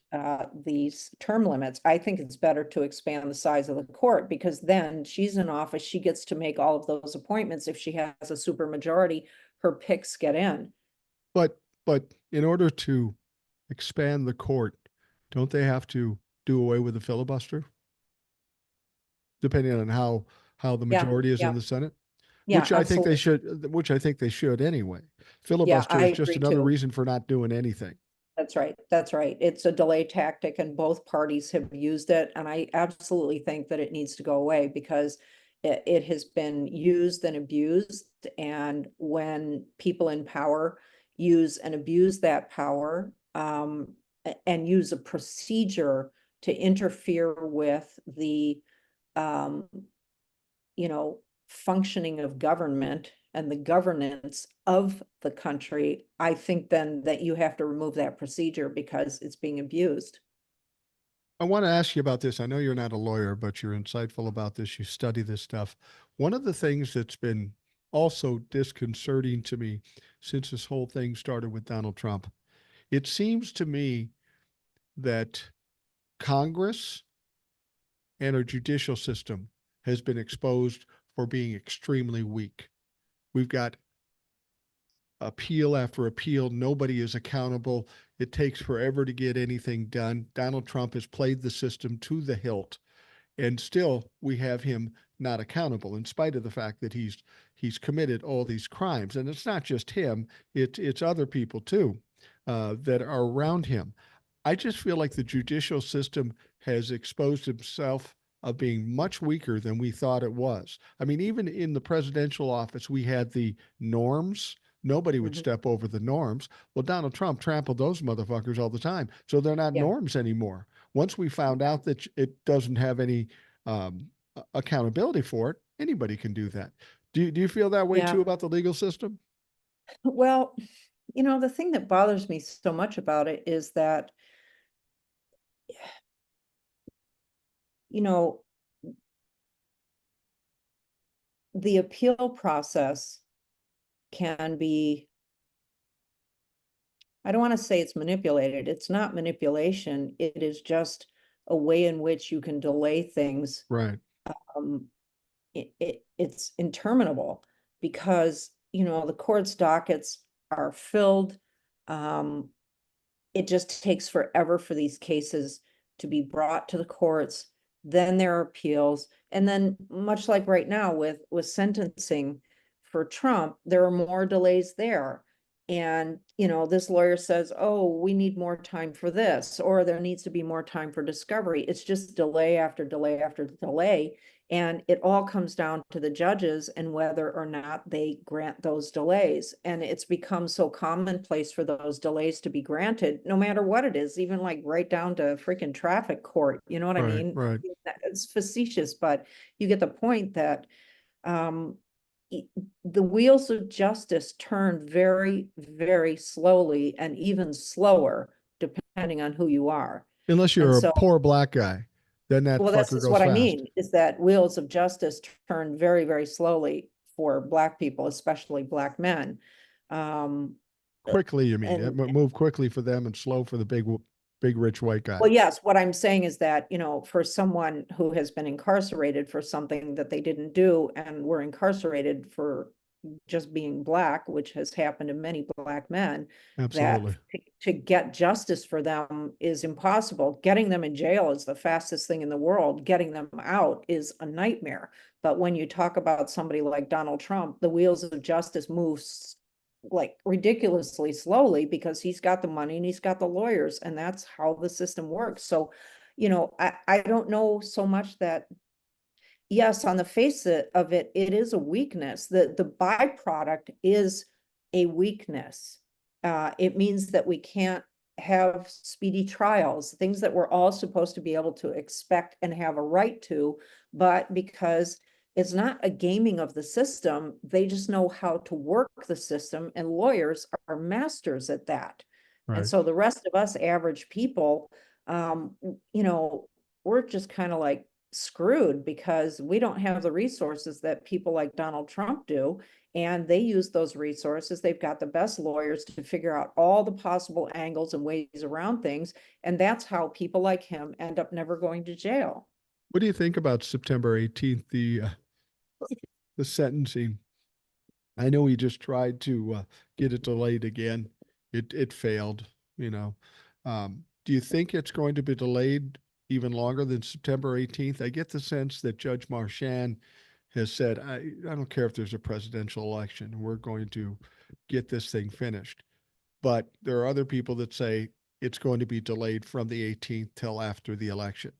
these term limits. I think it's better to expand the size of the court because then she's in office, she gets to make all of those appointments. If she has a super majority, her picks get in. But in order to expand the court, don't they have to do away with the filibuster? Depending on how the Yeah, majority is in yeah, the Senate, yeah, absolutely. which I think they should anyway. Yeah, Filibuster I is just agree another too. reason for not doing anything. That's right. That's right. It's a delay tactic and both parties have used it. And I absolutely think that it needs to go away because it has been used and abused. And when people in power use and abuse that power, and use a procedure to interfere with the, um, functioning of government and the governance of the country, I think then that you have to remove that procedure because it's being abused. I want to ask you about this. I know you're not a lawyer, but you're insightful about this. You study this stuff. One of the things that's been also disconcerting to me since this whole thing started with Donald Trump, it seems to me that Congress and our judicial system has been exposed for being extremely weak. We've got appeal after appeal. Nobody is accountable. It takes forever to get anything done. Donald Trump has played the system to the hilt, and still we have him not accountable in spite of the fact that he's committed all these crimes. And it's not just him, it's other people too that are around him. I just feel like the judicial system has exposed himself of being much weaker than we thought it was. I mean, even in the presidential office, we had the norms. Nobody would Mhm. step over the norms. Well, Donald Trump trampled those motherfuckers all the time. So they're not Yeah, norms anymore. Once we found out that it doesn't have any um, accountability for it, anybody can do that. Do you feel that way too yeah. about the legal system? Well, the thing that bothers me so much about it is that, you know, the appeal process can be, I don't want to say it's manipulated. It's not manipulation. It is just a way in which you can delay things. Right. Um, it's interminable because, the court's dockets are filled. Um, it just takes forever for these cases to be brought to the courts. Then there are appeals. And then much like right now with sentencing for Trump, there are more delays there. And, this lawyer says, oh, we need more time for this, or there needs to be more time for discovery. It's just delay after delay after delay. And it all comes down to the judges and whether or not they grant those delays. And it's become so commonplace for those delays to be granted, no matter what it is, even like right down to freaking traffic court. You know what I Right. mean? Right. It's facetious, but you get the point that um, the wheels of justice turn very, very slowly and even slower, depending on who you are. Unless And you're a so poor black guy, then that well, this fucker is goes what I fast. mean, is that wheels of justice turn very, very slowly for Black people, especially Black men. Um, Quickly, you mean? It and move quickly for them and slow for the big. big rich white guy. Well, yes, what I'm saying is that, you know, for someone who has been incarcerated for something that they didn't do and were incarcerated for just being black, which has happened to many black men, that Absolutely. to get justice for them is impossible. Getting them in jail is the fastest thing in the world. Getting them out is a nightmare. But when you talk about somebody like Donald Trump, the wheels of justice move like ridiculously slowly because he's got the money and he's got the lawyers, and that's how the system works. So, you know, I don't know so much that, yes, on the face of it, it is a weakness. The byproduct is a weakness. It means that we can't have speedy trials, things that we're all supposed to be able to expect and have a right to, but because it's not a gaming of the system, they just know how to work the system, and lawyers are masters at that. And Right. so the rest of us average people, you know, we're just kind of like screwed because we don't have the resources that people like Donald Trump do. And they use those resources. They've got the best lawyers to figure out all the possible angles and ways around things. And that's how people like him end up never going to jail. What do you think about September 18th, the sentencing? I know he just tried to get it delayed again. It failed, you know. Do you think it's going to be delayed even longer than September 18th? I get the sense that Judge Marchand has said, I don't care if there's a presidential election, we're going to get this thing finished. But there are other people that say it's going to be delayed from the 18th till after the election.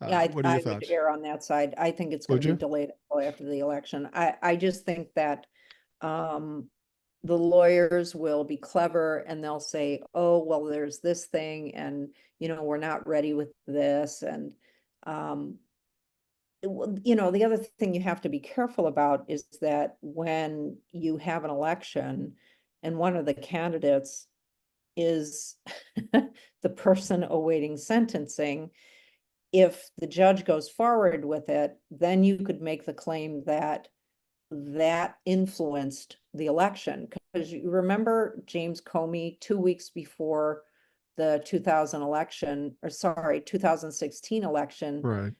Yeah, What are your I would thoughts? err on that side. I think it's going Would to be you? delayed until after the election. I just think that um, the lawyers will be clever and they'll say, oh, well, there's this thing and, you know, we're not ready with this. And, um, you know, the other thing you have to be careful about is that when you have an election and one of the candidates is the person awaiting sentencing, if the judge goes forward with it, then you could make the claim that that influenced the election. Because you remember James Comey 2 weeks before the 2000 election, or sorry, 2016 election, Right.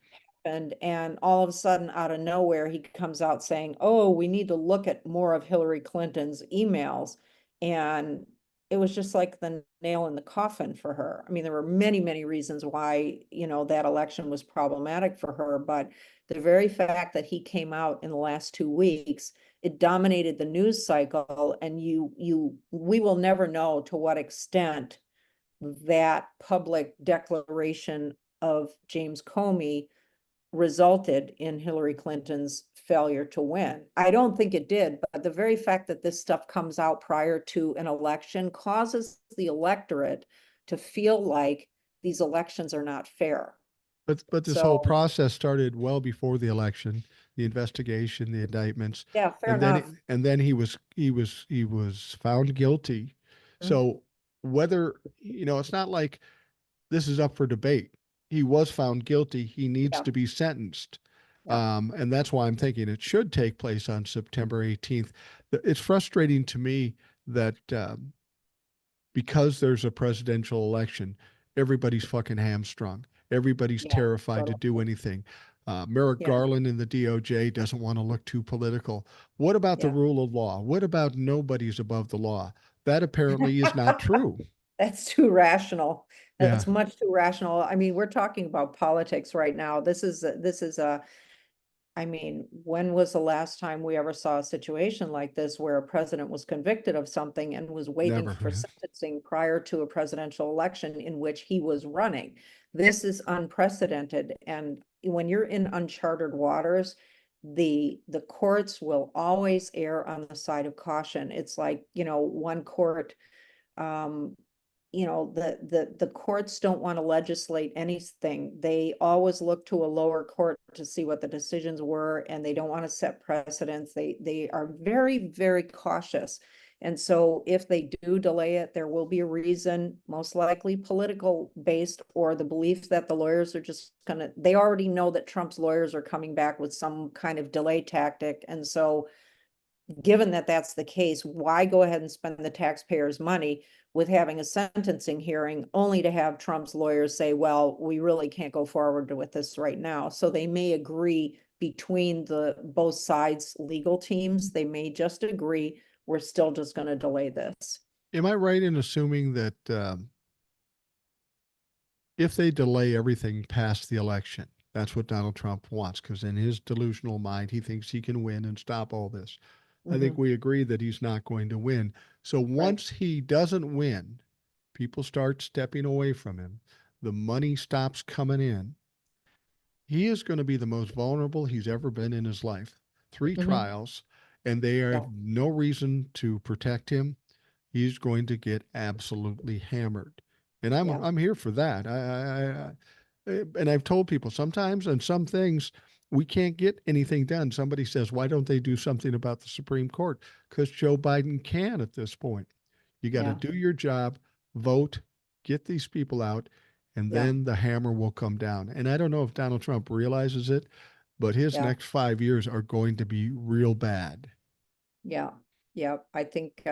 and all of a sudden out of nowhere he comes out saying, oh, we need to look at more of Hillary Clinton's emails. And it was just like the nail in the coffin for her. I mean, there were many reasons why, you know, that election was problematic for her, but the very fact that he came out in the last 2 weeks, it dominated the news cycle. And we will never know to what extent that public declaration of James Comey resulted in Hillary Clinton's failure to win. I don't think it did, but the very fact that this stuff comes out prior to an election causes the electorate to feel like these elections are not fair. But this whole So, process started well before the election, the investigation, the indictments, yeah, fair enough. and then he was found guilty. Mhm. So whether, it's not like this is up for debate. He was found guilty. He needs Yeah, to be sentenced. yeah. And that's why I'm thinking it should take place on September 18th. It's frustrating to me that because there's a presidential election, everybody's fucking hamstrung. Everybody's Yeah, terrified to do totally. anything. Merrick Yeah, Garland in the DOJ doesn't want to look too political. What about the yeah. rule of law? What about nobody's above the law? That apparently is not true. That's too rational. Yeah, That's much too rational. I mean, we're talking about politics right now. This is a I mean, when was the last time we ever saw a situation like this where a president was convicted of something and was waiting never. for sentencing prior to a presidential election in which he was running? This is unprecedented. And when you're in uncharted waters, the courts will always err on the side of caution. It's like, you know, one court um, you know, the courts don't want to legislate anything. They always look to a lower court to see what the decisions were, and they don't want to set precedents. They are very cautious. And so if they do delay it, there will be a reason, most likely political based, or the belief that the lawyers are just gonna, they already know that Trump's lawyers are coming back with some kind of delay tactic. And so given that that's the case, why go ahead and spend the taxpayers' money with having a sentencing hearing only to have Trump's lawyers say, well, we really can't go forward with this right now. So they may agree between the both sides legal teams. They may just agree, we're still just going to delay this. Am I right in assuming that if they delay everything past the election, that's what Donald Trump wants? Because in his delusional mind, he thinks he can win and stop all this. I think we agree that he's not going to win. So once he doesn't win, people start stepping away from him. The money stops coming in. He is going to be the most vulnerable he's ever been in his life. 3 trials, and they have no reason to protect him. He's going to get absolutely hammered. And I'm here for that. And I've told people sometimes on some things we can't get anything done. Somebody says, why don't they do something about the Supreme Court? Because Joe Biden can at this point. You got to do your job, vote, get these people out, and then the hammer will come down. And I don't know if Donald Trump realizes it, but his next 5 years are going to be real bad. Yeah. I think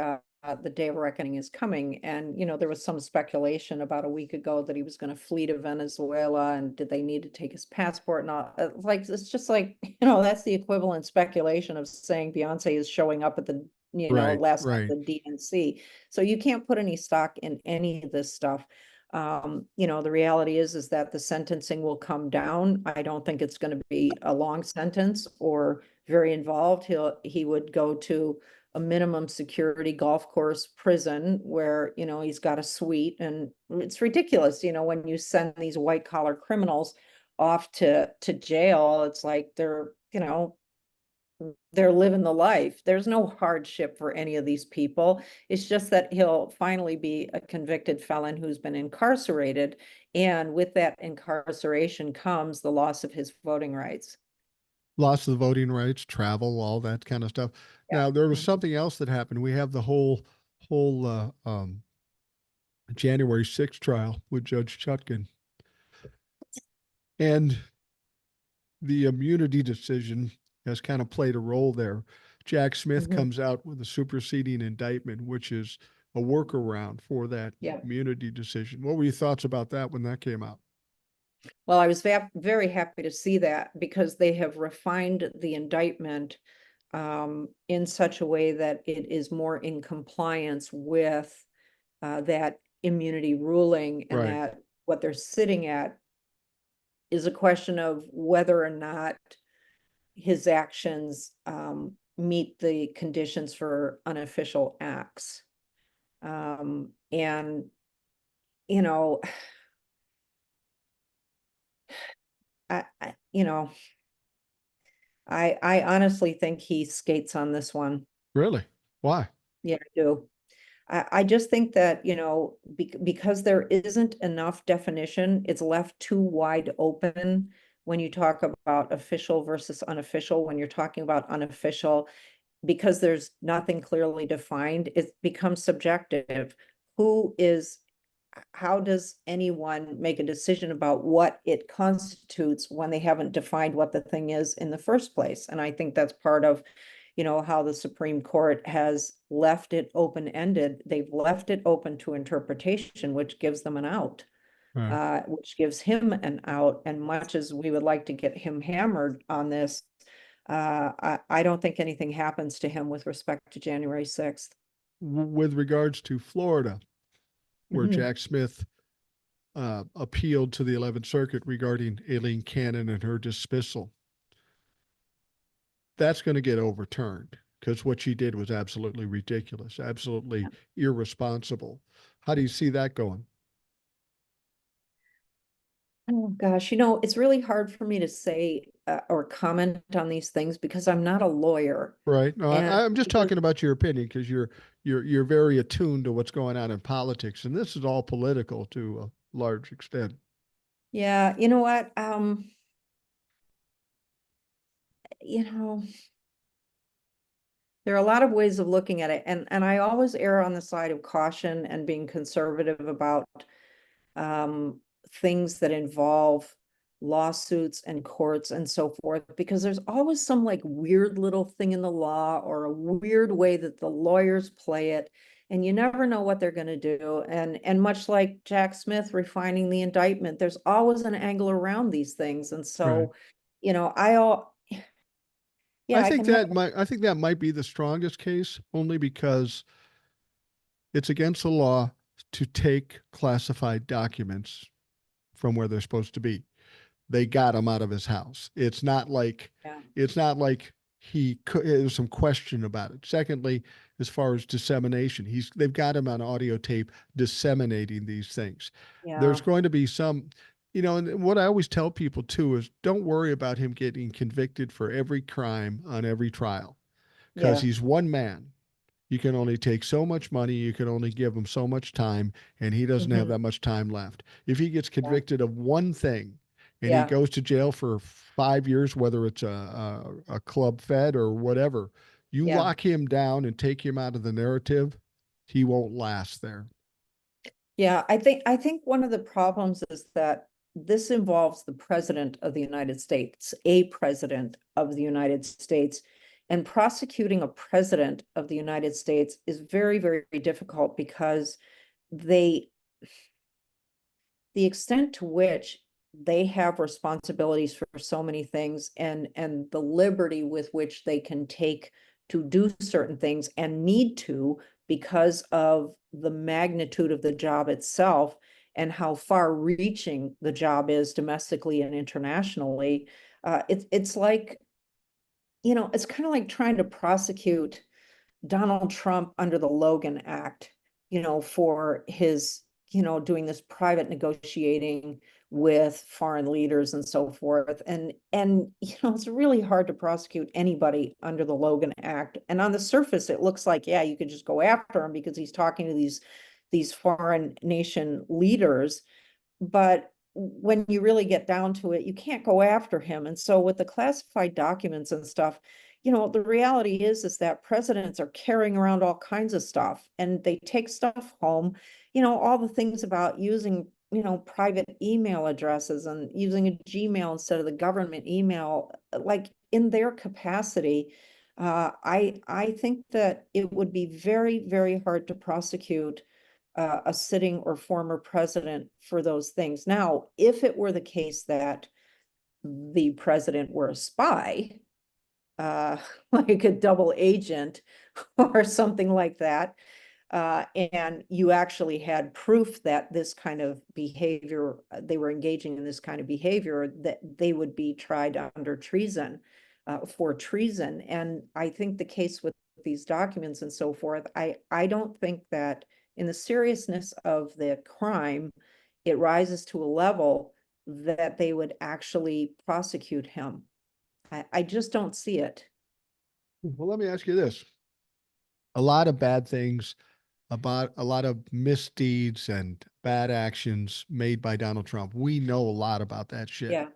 the day of reckoning is coming. And, you know, there was some speculation about a week ago that he was going to flee to Venezuela, and did they need to take his passport and all. Like, it's just like, you know, that's the equivalent speculation of saying Beyonce is showing up at the, you know, last night at the DNC. So you can't put any stock in any of this stuff. You know, the reality is that the sentencing will come down. I don't think it's going to be a long sentence or very involved. He would go to a minimum security golf course prison where, you know, he's got a suite, and it's ridiculous. You know, when you send these white collar criminals off to jail, it's like they're, you know, they're living the life. There's no hardship for any of these people. It's just that he'll finally be a convicted felon who's been incarcerated. And with that incarceration comes the loss of his voting rights. Loss of the voting rights, travel, all that kind of stuff. Now, there was something else that happened. We have the whole January 6th trial with Judge Chutkan. And the immunity decision has kind of played a role there. Jack Smith comes out with a superseding indictment, which is a workaround for that immunity decision. What were your thoughts about that when that came out? Well, I was very happy to see that, because they have refined the indictment in such a way that it is more in compliance with that immunity ruling, and that what they're sitting at is a question of whether or not his actions meet the conditions for unofficial acts. And, you know, you know, I honestly think he skates on this one. Really? Why? Yeah, I do. I just think that, you know, because there isn't enough definition, it's left too wide open when you talk about official versus unofficial. When you're talking about unofficial, because there's nothing clearly defined, it becomes subjective. How does anyone make a decision about what it constitutes when they haven't defined what the thing is in the first place? And I think that's part of, you know, how the Supreme Court has left it open-ended. They've left it open to interpretation, which gives them an out, which gives him an out. And much as we would like to get him hammered on this, I don't think anything happens to him with respect to January 6th. With regards to Florida, where Jack Smith appealed to the 11th Circuit regarding Aileen Cannon and her dismissal, that's going to get overturned because what she did was absolutely ridiculous, absolutely irresponsible. How do you see that going? Oh gosh, you know, it's really hard for me to say or comment on these things because I'm not a lawyer. Right. No, I'm just talking about your opinion because you're very attuned to what's going on in politics, and this is all political to a large extent. Yeah, you know what? You know, there are a lot of ways of looking at it, and I always err on the side of caution and being conservative about things that involve lawsuits and courts and so forth, because there's always some like weird little thing in the law or a weird way that the lawyers play it, and you never know what they're going to do. And much like Jack Smith refining the indictment, there's always an angle around these things. And Right. so, I all, yeah, I can have, I think that might be the strongest case, only because it's against the law to take classified documents from where they're supposed to be. They got him out of his house. yeah, It's not like he could, there's some question about it. Secondly, as far as dissemination, they've got him on audio tape disseminating these things. There's yeah, going to be some, and what I always tell people too is don't worry about him getting convicted for every crime on every trial, because yeah, he's one man. You can only take so much money, you can only give him so much time, and he doesn't have mhm, that much time left. If he gets yeah, convicted of one thing and he yeah, goes to jail for 5 years, whether it's a club fed or whatever, you yeah. lock him down and take him out of the narrative, he won't last there. Yeah, I think one of the problems is that this involves the president of the United States, a president of the United States. And prosecuting a president of the United States is very, very difficult because they, the extent to which they have responsibilities for so many things, and the liberty with which they can take to do certain things and need to, because of the magnitude of the job itself and how far reaching the job is domestically and internationally. It's like, it's kind of like trying to prosecute Donald Trump under the Logan Act, for his, doing this private negotiating with foreign leaders and so forth. And it's really hard to prosecute anybody under the Logan Act. And on the surface, it looks like, yeah, you could just go after him because he's talking to these foreign nation leaders. But when you really get down to it, you can't go after him. And so with the classified documents and stuff, the reality is that presidents are carrying around all kinds of stuff, and they take stuff home, all the things about using, private email addresses and using a Gmail instead of the government email, like in their capacity. I think that it would be very, very hard to prosecute a sitting or former president for those things. Now, if it were the case that the president were a spy, uh, like a double agent or something like that, and you actually had proof that this kind of behavior, they were engaging in this kind of behavior, that they would be tried under treason, for treason. And I think the case with these documents and so forth, I don't think that in the seriousness of the crime, it rises to a level that they would actually prosecute him. I just don't see it. Well, let me ask you this. A lot of bad things, about a lot of misdeeds and bad actions made by Donald Trump. We know a lot about that shit. Yeah.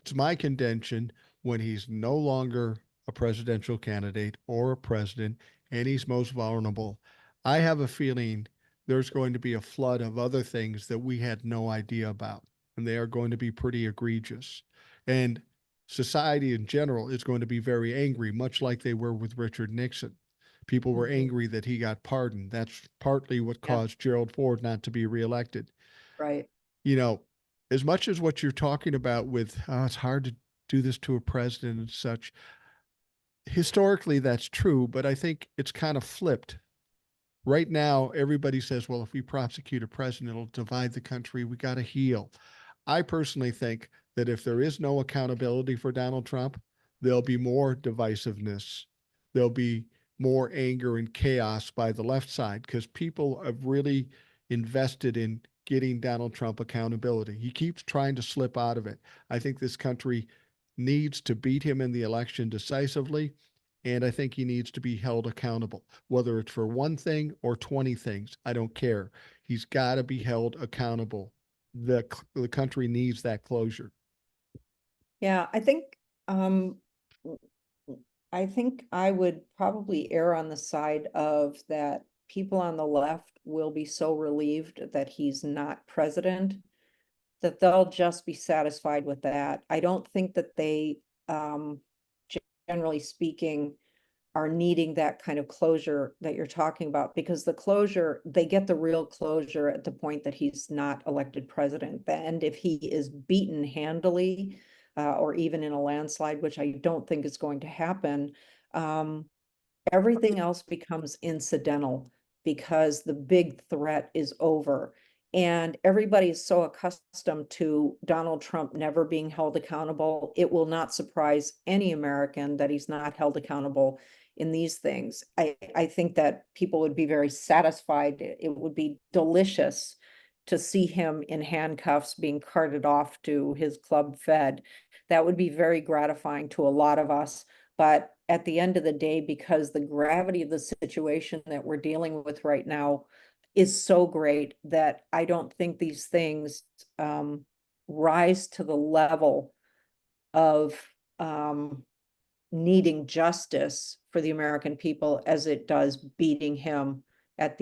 It's my contention, when he's no longer a presidential candidate or a president and he's most vulnerable, I have a feeling there's going to be a flood of other things that we had no idea about. And they are going to be pretty egregious. And society in general is going to be very angry, much like they were with Richard Nixon. People were Mhm. angry that he got pardoned. That's partly what Yeah, caused Gerald Ford not to be reelected. right. you know, as much as what you're talking about with it's hard to do this to a president and such, historically that's true, but I think it's kind of flipped. Right now, everybody says, well, if we prosecute a president, it'll divide the country. We got to heal. I personally think that if there is no accountability for Donald Trump, there'll be more divisiveness. There'll be more anger and chaos by the left side, because people have really invested in getting Donald Trump accountability. He keeps trying to slip out of it. I think this country needs to beat him in the election decisively, and I think he needs to be held accountable, whether it's for one thing or 20 things. I don't care. He's got to be held accountable. The country needs that closure. Yeah, um I think I would probably err on the side of that people on the left will be so relieved that he's not president that they'll just be satisfied with that. I don't think that they, generally speaking, are needing that kind of closure that you're talking about, because the closure, they get the real closure at the point that he's not elected president. And if he is beaten handily, or even in a landslide, which I don't think is going to happen, everything else becomes incidental because the big threat is over. And everybody is so accustomed to Donald Trump never being held accountable. It will not surprise any American that he's not held accountable in these things. I think that people would be very satisfied. It would be delicious to see him in handcuffs being carted off to his club fed. That would be very gratifying to a lot of us. But at the end of the day, because the gravity of the situation that we're dealing with right now is so great, that I don't think these things rise to the level of needing justice for the American people as it does beating him at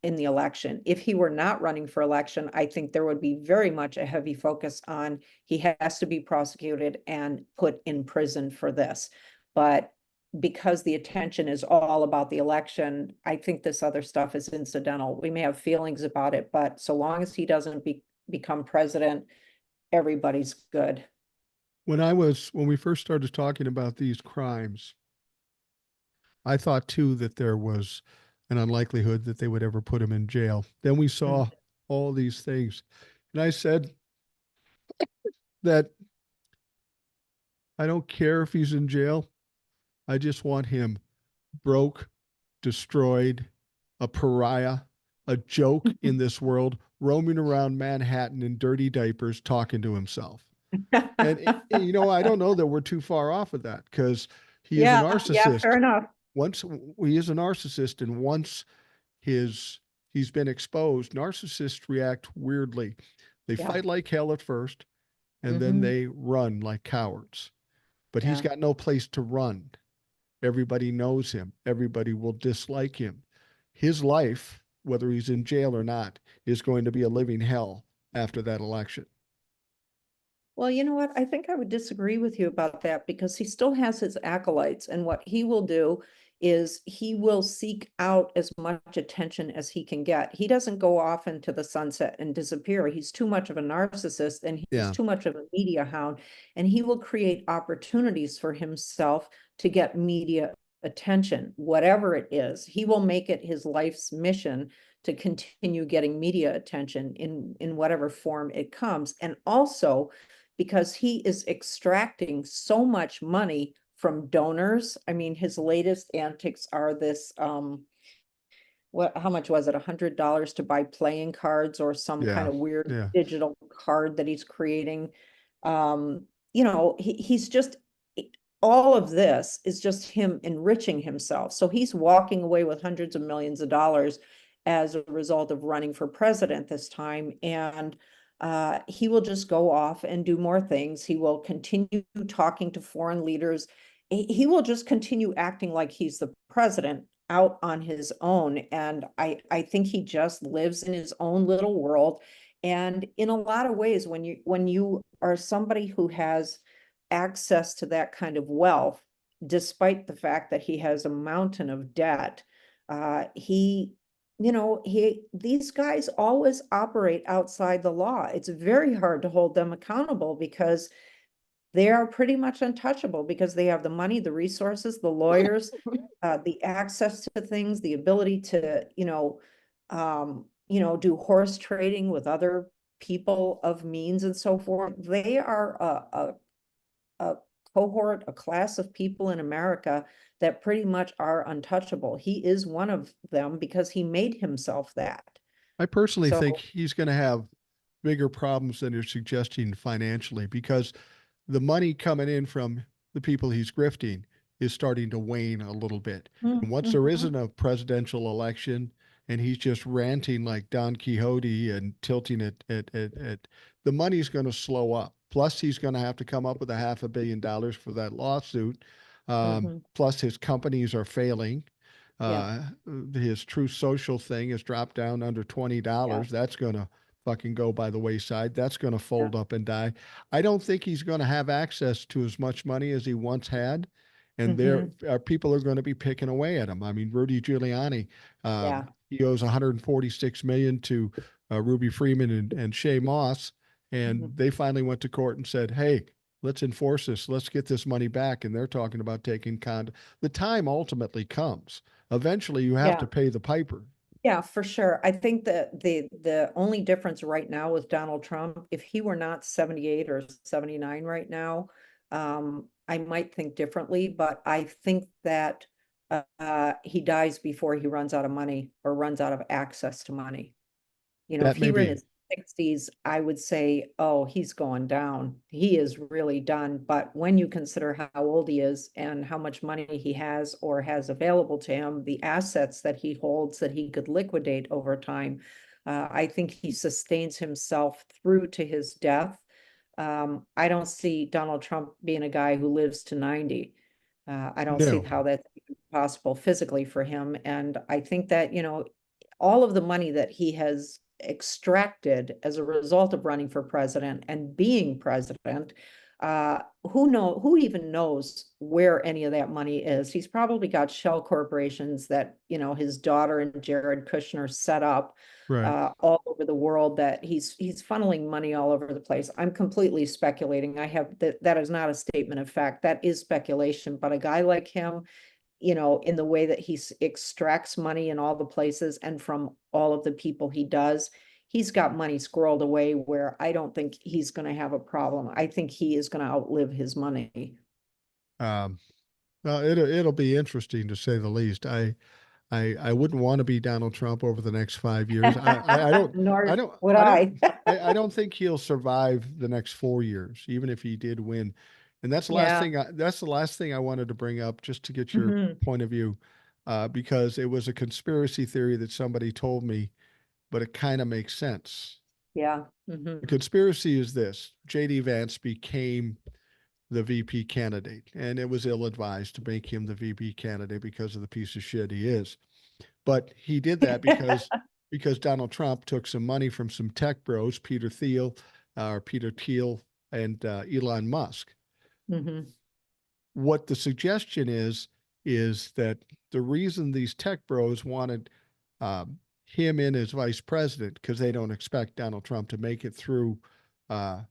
in the election. If he were not running for election, I think there would be very much a heavy focus on he has to be prosecuted and put in prison for this. But because the attention is all about the election, I think this other stuff is incidental. We may have feelings about it, but so long as he doesn't become president, everybody's good. When we first started talking about these crimes, I thought too that there was an unlikelihood that they would ever put him in jail. Then we Mm. saw all these things. And I said that I don't care if he's in jail. I just want him broke, destroyed, a pariah, a joke in this world, roaming around Manhattan in dirty diapers, talking to himself. And, I don't know that we're too far off of that, because he is a Yeah, yeah, fair narcissist. enough. Once he is a narcissist, and once his he's been exposed, narcissists react weirdly. They Yeah. fight like hell at first, and then Hmm. they run like cowards. But he's Yeah. got no place to run. Everybody knows him. Everybody will dislike him. His life, whether he's in jail or not, is going to be a living hell after that election. Well, you know what? I think I would disagree with you about that, because he still has his acolytes, and what he will do is he will seek out as much attention as he can get. He doesn't go off into the sunset and disappear. He's too much of a narcissist, and he's Yeah. too much of a media hound, and he will create opportunities for himself to get media attention, whatever it is. He will make it his life's mission to continue getting media attention in whatever form it comes. And also, because he is extracting so much money from donors. I mean, his latest antics are this, how much was it? $100 to buy playing cards, or some kind Yeah. of weird Yeah. digital card that he's creating. He's just, all of this is just him enriching himself. So he's walking away with hundreds of millions of dollars as a result of running for president this time. And he will just go off and do more things. He will continue talking to foreign leaders. He will just continue acting like he's the president out on his own. And I think he just lives in his own little world. And in a lot of ways, when you are somebody who has access to that kind of wealth, despite the fact that he has a mountain of debt, he these guys always operate outside the law. It's very hard to hold them accountable, because they are pretty much untouchable, because they have the money, the resources, the lawyers, the access to things, the ability to, do horse trading with other people of means and so forth. They are a cohort, a class of people in America that pretty much are untouchable. He is one of them because he made himself that. I personally So, think he's going to have bigger problems than you're suggesting financially, because the money coming in from the people he's grifting is starting to wane a little bit. And once there mhm, isn't a presidential election and he's just ranting like Don Quixote and tilting at the money's going to slow up. Plus, he's going to have to come up with a $500 million for that lawsuit. mhm, Plus, his companies are failing. yeah, Uh, his True Social thing has dropped down under yeah. $20. That's going to fucking go by the wayside. That's going to Yeah. fold up and die. I don't think he's going to have access to as much money as he once had. And there Hmm. are people are going to be picking away at him. I mean, Rudy Giuliani, Yeah. he owes 146 million to Ruby Freeman and Shay Moss, and Mhm. they finally went to court and said, "Hey, let's enforce this. Let's get this money back." And they're talking about taking the time ultimately comes. Eventually, you have to Yeah. pay the piper. Yeah, for sure. I think that the only difference right now with Donald Trump, if he were not 78 or 79 right now, I might think differently, but I think that he dies before he runs out of money or runs out of access to money. You know, if That he may were in be. his 60s, I would say, oh, he's going down. He is really done. But when you consider how old he is and how much money he has or has available to him, the assets that he holds that he could liquidate over time, I think he sustains himself through to his death. I don't see Donald Trump being a guy who lives to 90. I don't see No. how that's possible physically for him. And I think that, all of the money that he has extracted as a result of running for president and being president, who even knows where any of that money is? He's probably got shell corporations that, his daughter and Jared Kushner set up Right. all over the world, that he's funneling money all over the place. I'm completely speculating. That is not a statement of fact. That is speculation. But a guy like him, in the way that he extracts money in all the places and from all of the people he does, he's got money squirreled away where I don't think he's going to have a problem. I think he is going to outlive his money. Um, well, it'll be interesting to say the least. I wouldn't want to be Donald Trump over the next 5 years. I don't I Nor don't would I don't I. I don't think he'll survive the next 4 years, even if he did win. And that's the last Yeah. thing. That's the last thing I wanted to bring up, just to get your Hmm. point of view, because it was a conspiracy theory that somebody told me, but it kind of makes sense. Yeah. Hmm. The conspiracy is this: J.D. Vance became the VP candidate, and it was ill advised to make him the VP candidate because of the piece of shit he is. But he did that because Donald Trump took some money from some tech bros, Peter Thiel, and Elon Musk. Hmm. What the suggestion is that the reason these tech bros wanted him in as vice president, because they don't expect Donald Trump to make it through uh,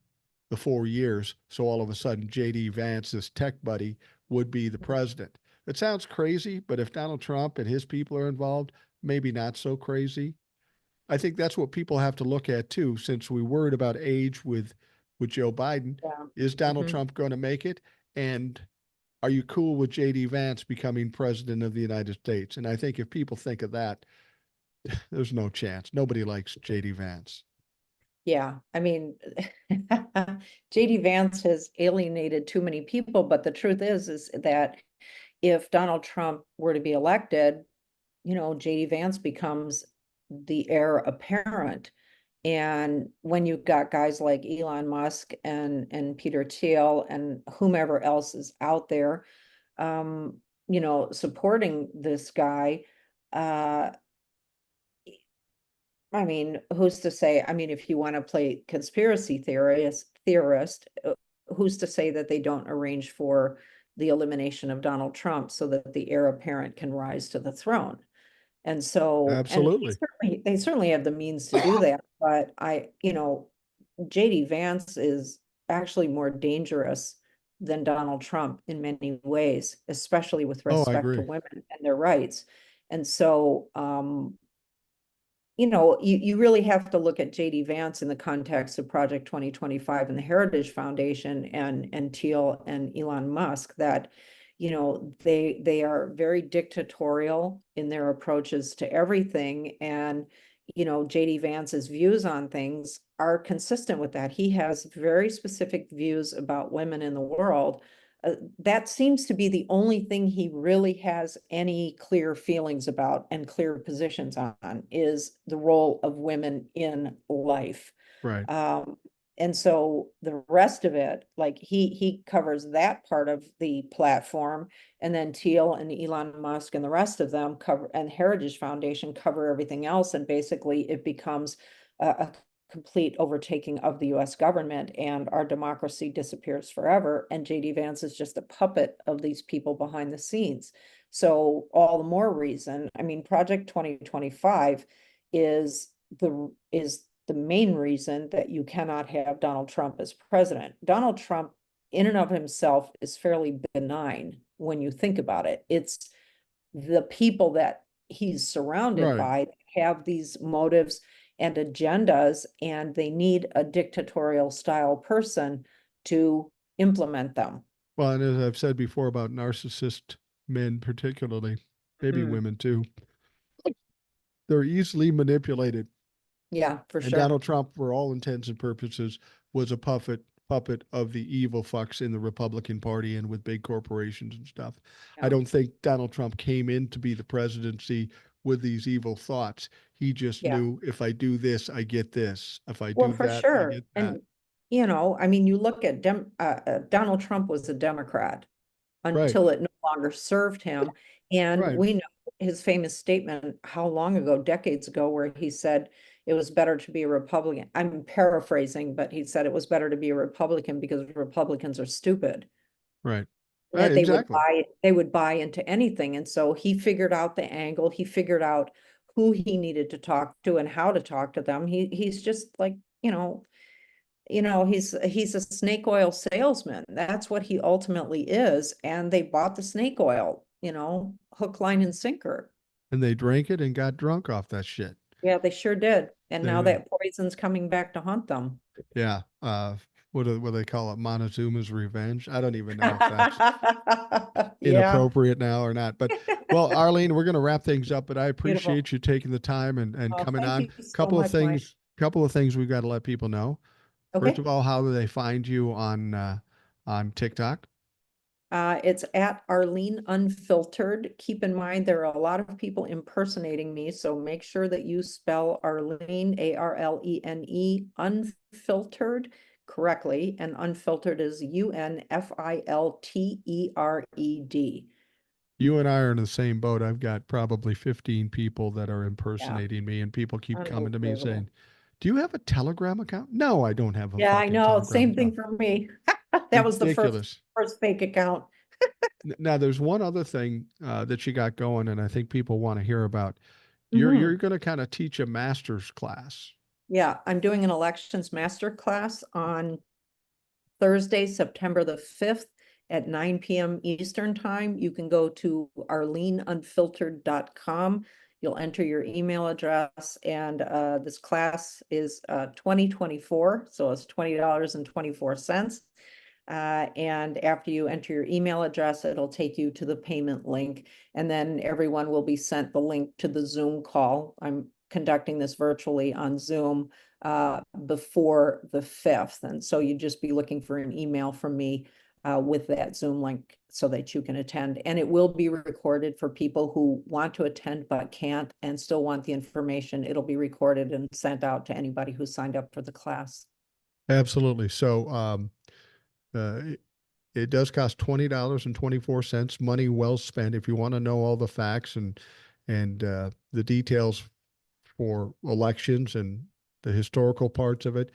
the 4 years. So all of a sudden, J.D. Vance, this tech buddy, would be the president. It sounds crazy, but if Donald Trump and his people are involved, maybe not so crazy. I think that's what people have to look at too, since we worried about age with Joe Biden. Yeah. Is Donald Hmm. Trump going to make it? And are you cool with J.D. Vance becoming president of the United States? And I think if people think of that, there's no chance. Nobody likes J.D. Vance. Yeah. I mean, JD Vance has alienated too many people, but the truth is that if Donald Trump were to be elected, JD Vance becomes the heir apparent. And when you've got guys like Elon Musk and Peter Thiel and whomever else is out there, supporting this guy, uh, I mean, who's to say? I mean, if you want to play conspiracy theorist, who's to say that they don't arrange for the elimination of Donald Trump so that the heir apparent can rise to the throne? And so, and Absolutely. they certainly have the means to do that. But JD Vance is actually more dangerous than Donald Trump in many ways, especially with Oh, I respect to agree. women and their rights. And so, you really have to look at JD Vance in the context of Project 2025 and the Heritage Foundation and Thiel and Elon Musk, that, they are very dictatorial in their approaches to everything. And, JD Vance's views on things are consistent with that. He has very specific views about women in the world. That seems to be the only thing he really has any clear feelings about and clear positions on, is the role of women in life. Right. Um, and so the rest of it, like he covers that part of the platform, and then Thiel and Elon Musk and the rest of them cover, and Heritage Foundation cover everything else, and basically it becomes a complete overtaking of the US government and our democracy disappears forever. And JD Vance is just a puppet of these people behind the scenes. So all the more reason, I mean, Project 2025 is the main reason that you cannot have Donald Trump as president. Donald Trump in and of himself is fairly benign when you think about it. It's the people that he's surrounded Right. by have these motives and agendas, and they need a dictatorial style person to implement them. Well, and as I've said before about narcissist men, particularly, maybe Mm, women too, they're easily manipulated. yeah, for And sure. Donald Trump, for all intents and purposes, was a puppet of the evil fucks in the Republican Party and with big corporations and stuff. I Yeah. don't think Donald Trump came in to be the presidency with these evil thoughts. He just Yeah. knew, if I do this, I get this. If I Well, do for that, I sure. get that. And, you know, I mean, you look at Donald Trump was a Democrat Right. until it no longer served him. And Right. we know his famous statement, how long ago, decades ago, where he said it was better to be a Republican. I'm paraphrasing, but he said it was better to be a Republican because Republicans are stupid. Right. And that Exactly. they would buy into anything. And so he figured out the angle, he figured out who he needed to talk to and how to talk to them. He's just like, he's a snake oil salesman. That's what he ultimately is. And they bought the snake oil, hook, line, and sinker. And they drank it and got drunk off that shit. Yeah, they sure did. And now They, that poison's coming back to haunt them. yeah. What do they call it? Montezuma's Revenge. I don't even know if that's Yeah, inappropriate now or not. But well, Arlene, we're going to wrap things up. But I beautiful. appreciate you taking the time and Oh, coming thank on. you so Couple of much, Mike. things. Couple of things we've got to let people know. First Okay. of all, how do they find you on TikTok? It's at Arlene Unfiltered. Keep in mind, there are a lot of people impersonating me, so make sure that you spell Arlene, Arlene, unfiltered correctly, and unfiltered is Unfiltered. You and I are in the same boat. I've got probably 15 people that are Yeah, impersonating me, and people keep coming to me unbelievable. saying, "Do you have a Telegram account?" No, I don't have a Yeah, I fucking know. Telegram Same thing account. for me. That was the first Ridiculous. first fake account. Now, there's one other thing that you got going, and I think people want to hear about. You're Mhm. going to kind of teach a master's class. Yeah, I'm doing an elections master class on Thursday, September the 5th at 9 p.m. Eastern time. You can go to arleneunfiltered.com. You'll enter your email address, and this class is 2024, so it's $20.24. And after you enter your email address, it'll take you to the payment link, and then everyone will be sent the link to the Zoom call. I'm conducting this virtually on Zoom before the 5th. And so you'd just be looking for an email from me with that Zoom link so that you can attend. And it will be recorded for people who want to attend but can't and still want the information. It'll be recorded and sent out to anybody who signed up for the class. Absolutely. So it, it does cost $20.24. Money well spent. If you want to know all the facts and the details for elections and the historical parts of it,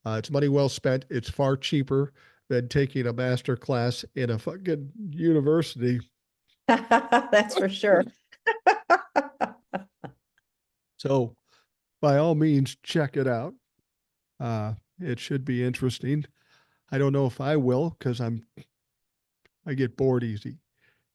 it's money well spent. It's far cheaper than taking a master class in a fucking university. That's for sure. So by all means, check it out. It should be interesting. I don't know if I will because I get bored easy,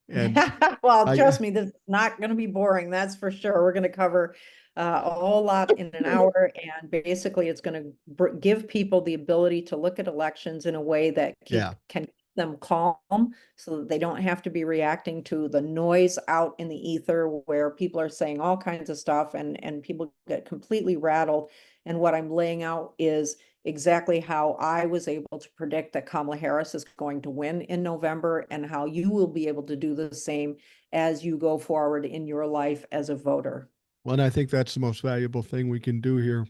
and Well, I trust me, this is not going to be boring. That's for sure. We're going to cover a whole lot in an hour, and basically, it's going to give people the ability to look at elections in a way that yeah. can keep them calm, so that they don't have to be reacting to the noise out in the ether, where people are saying all kinds of stuff, and people get completely rattled. And what I'm laying out is exactly how I was able to predict that Kamala Harris is going to win in November, and how you will be able to do the same as you go forward in your life as a voter. Well, and I think that's the most valuable thing we can do here.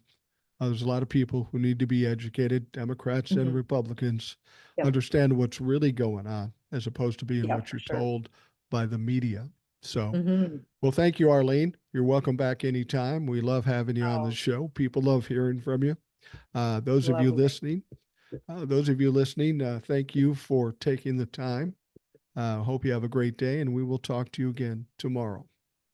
There's a lot of people who need to be educated, Democrats and Mhm. Republicans, Yep. understand what's really going on as opposed to being Yep, what for you're sure. told by the media. So, Mhm. well, thank you, Arlene. You're welcome back anytime. We love having you on the Oh, show. People love hearing from you. Those of you lovely. listening, thank you for taking the time. Hope you have a great day, and we will talk to you again tomorrow.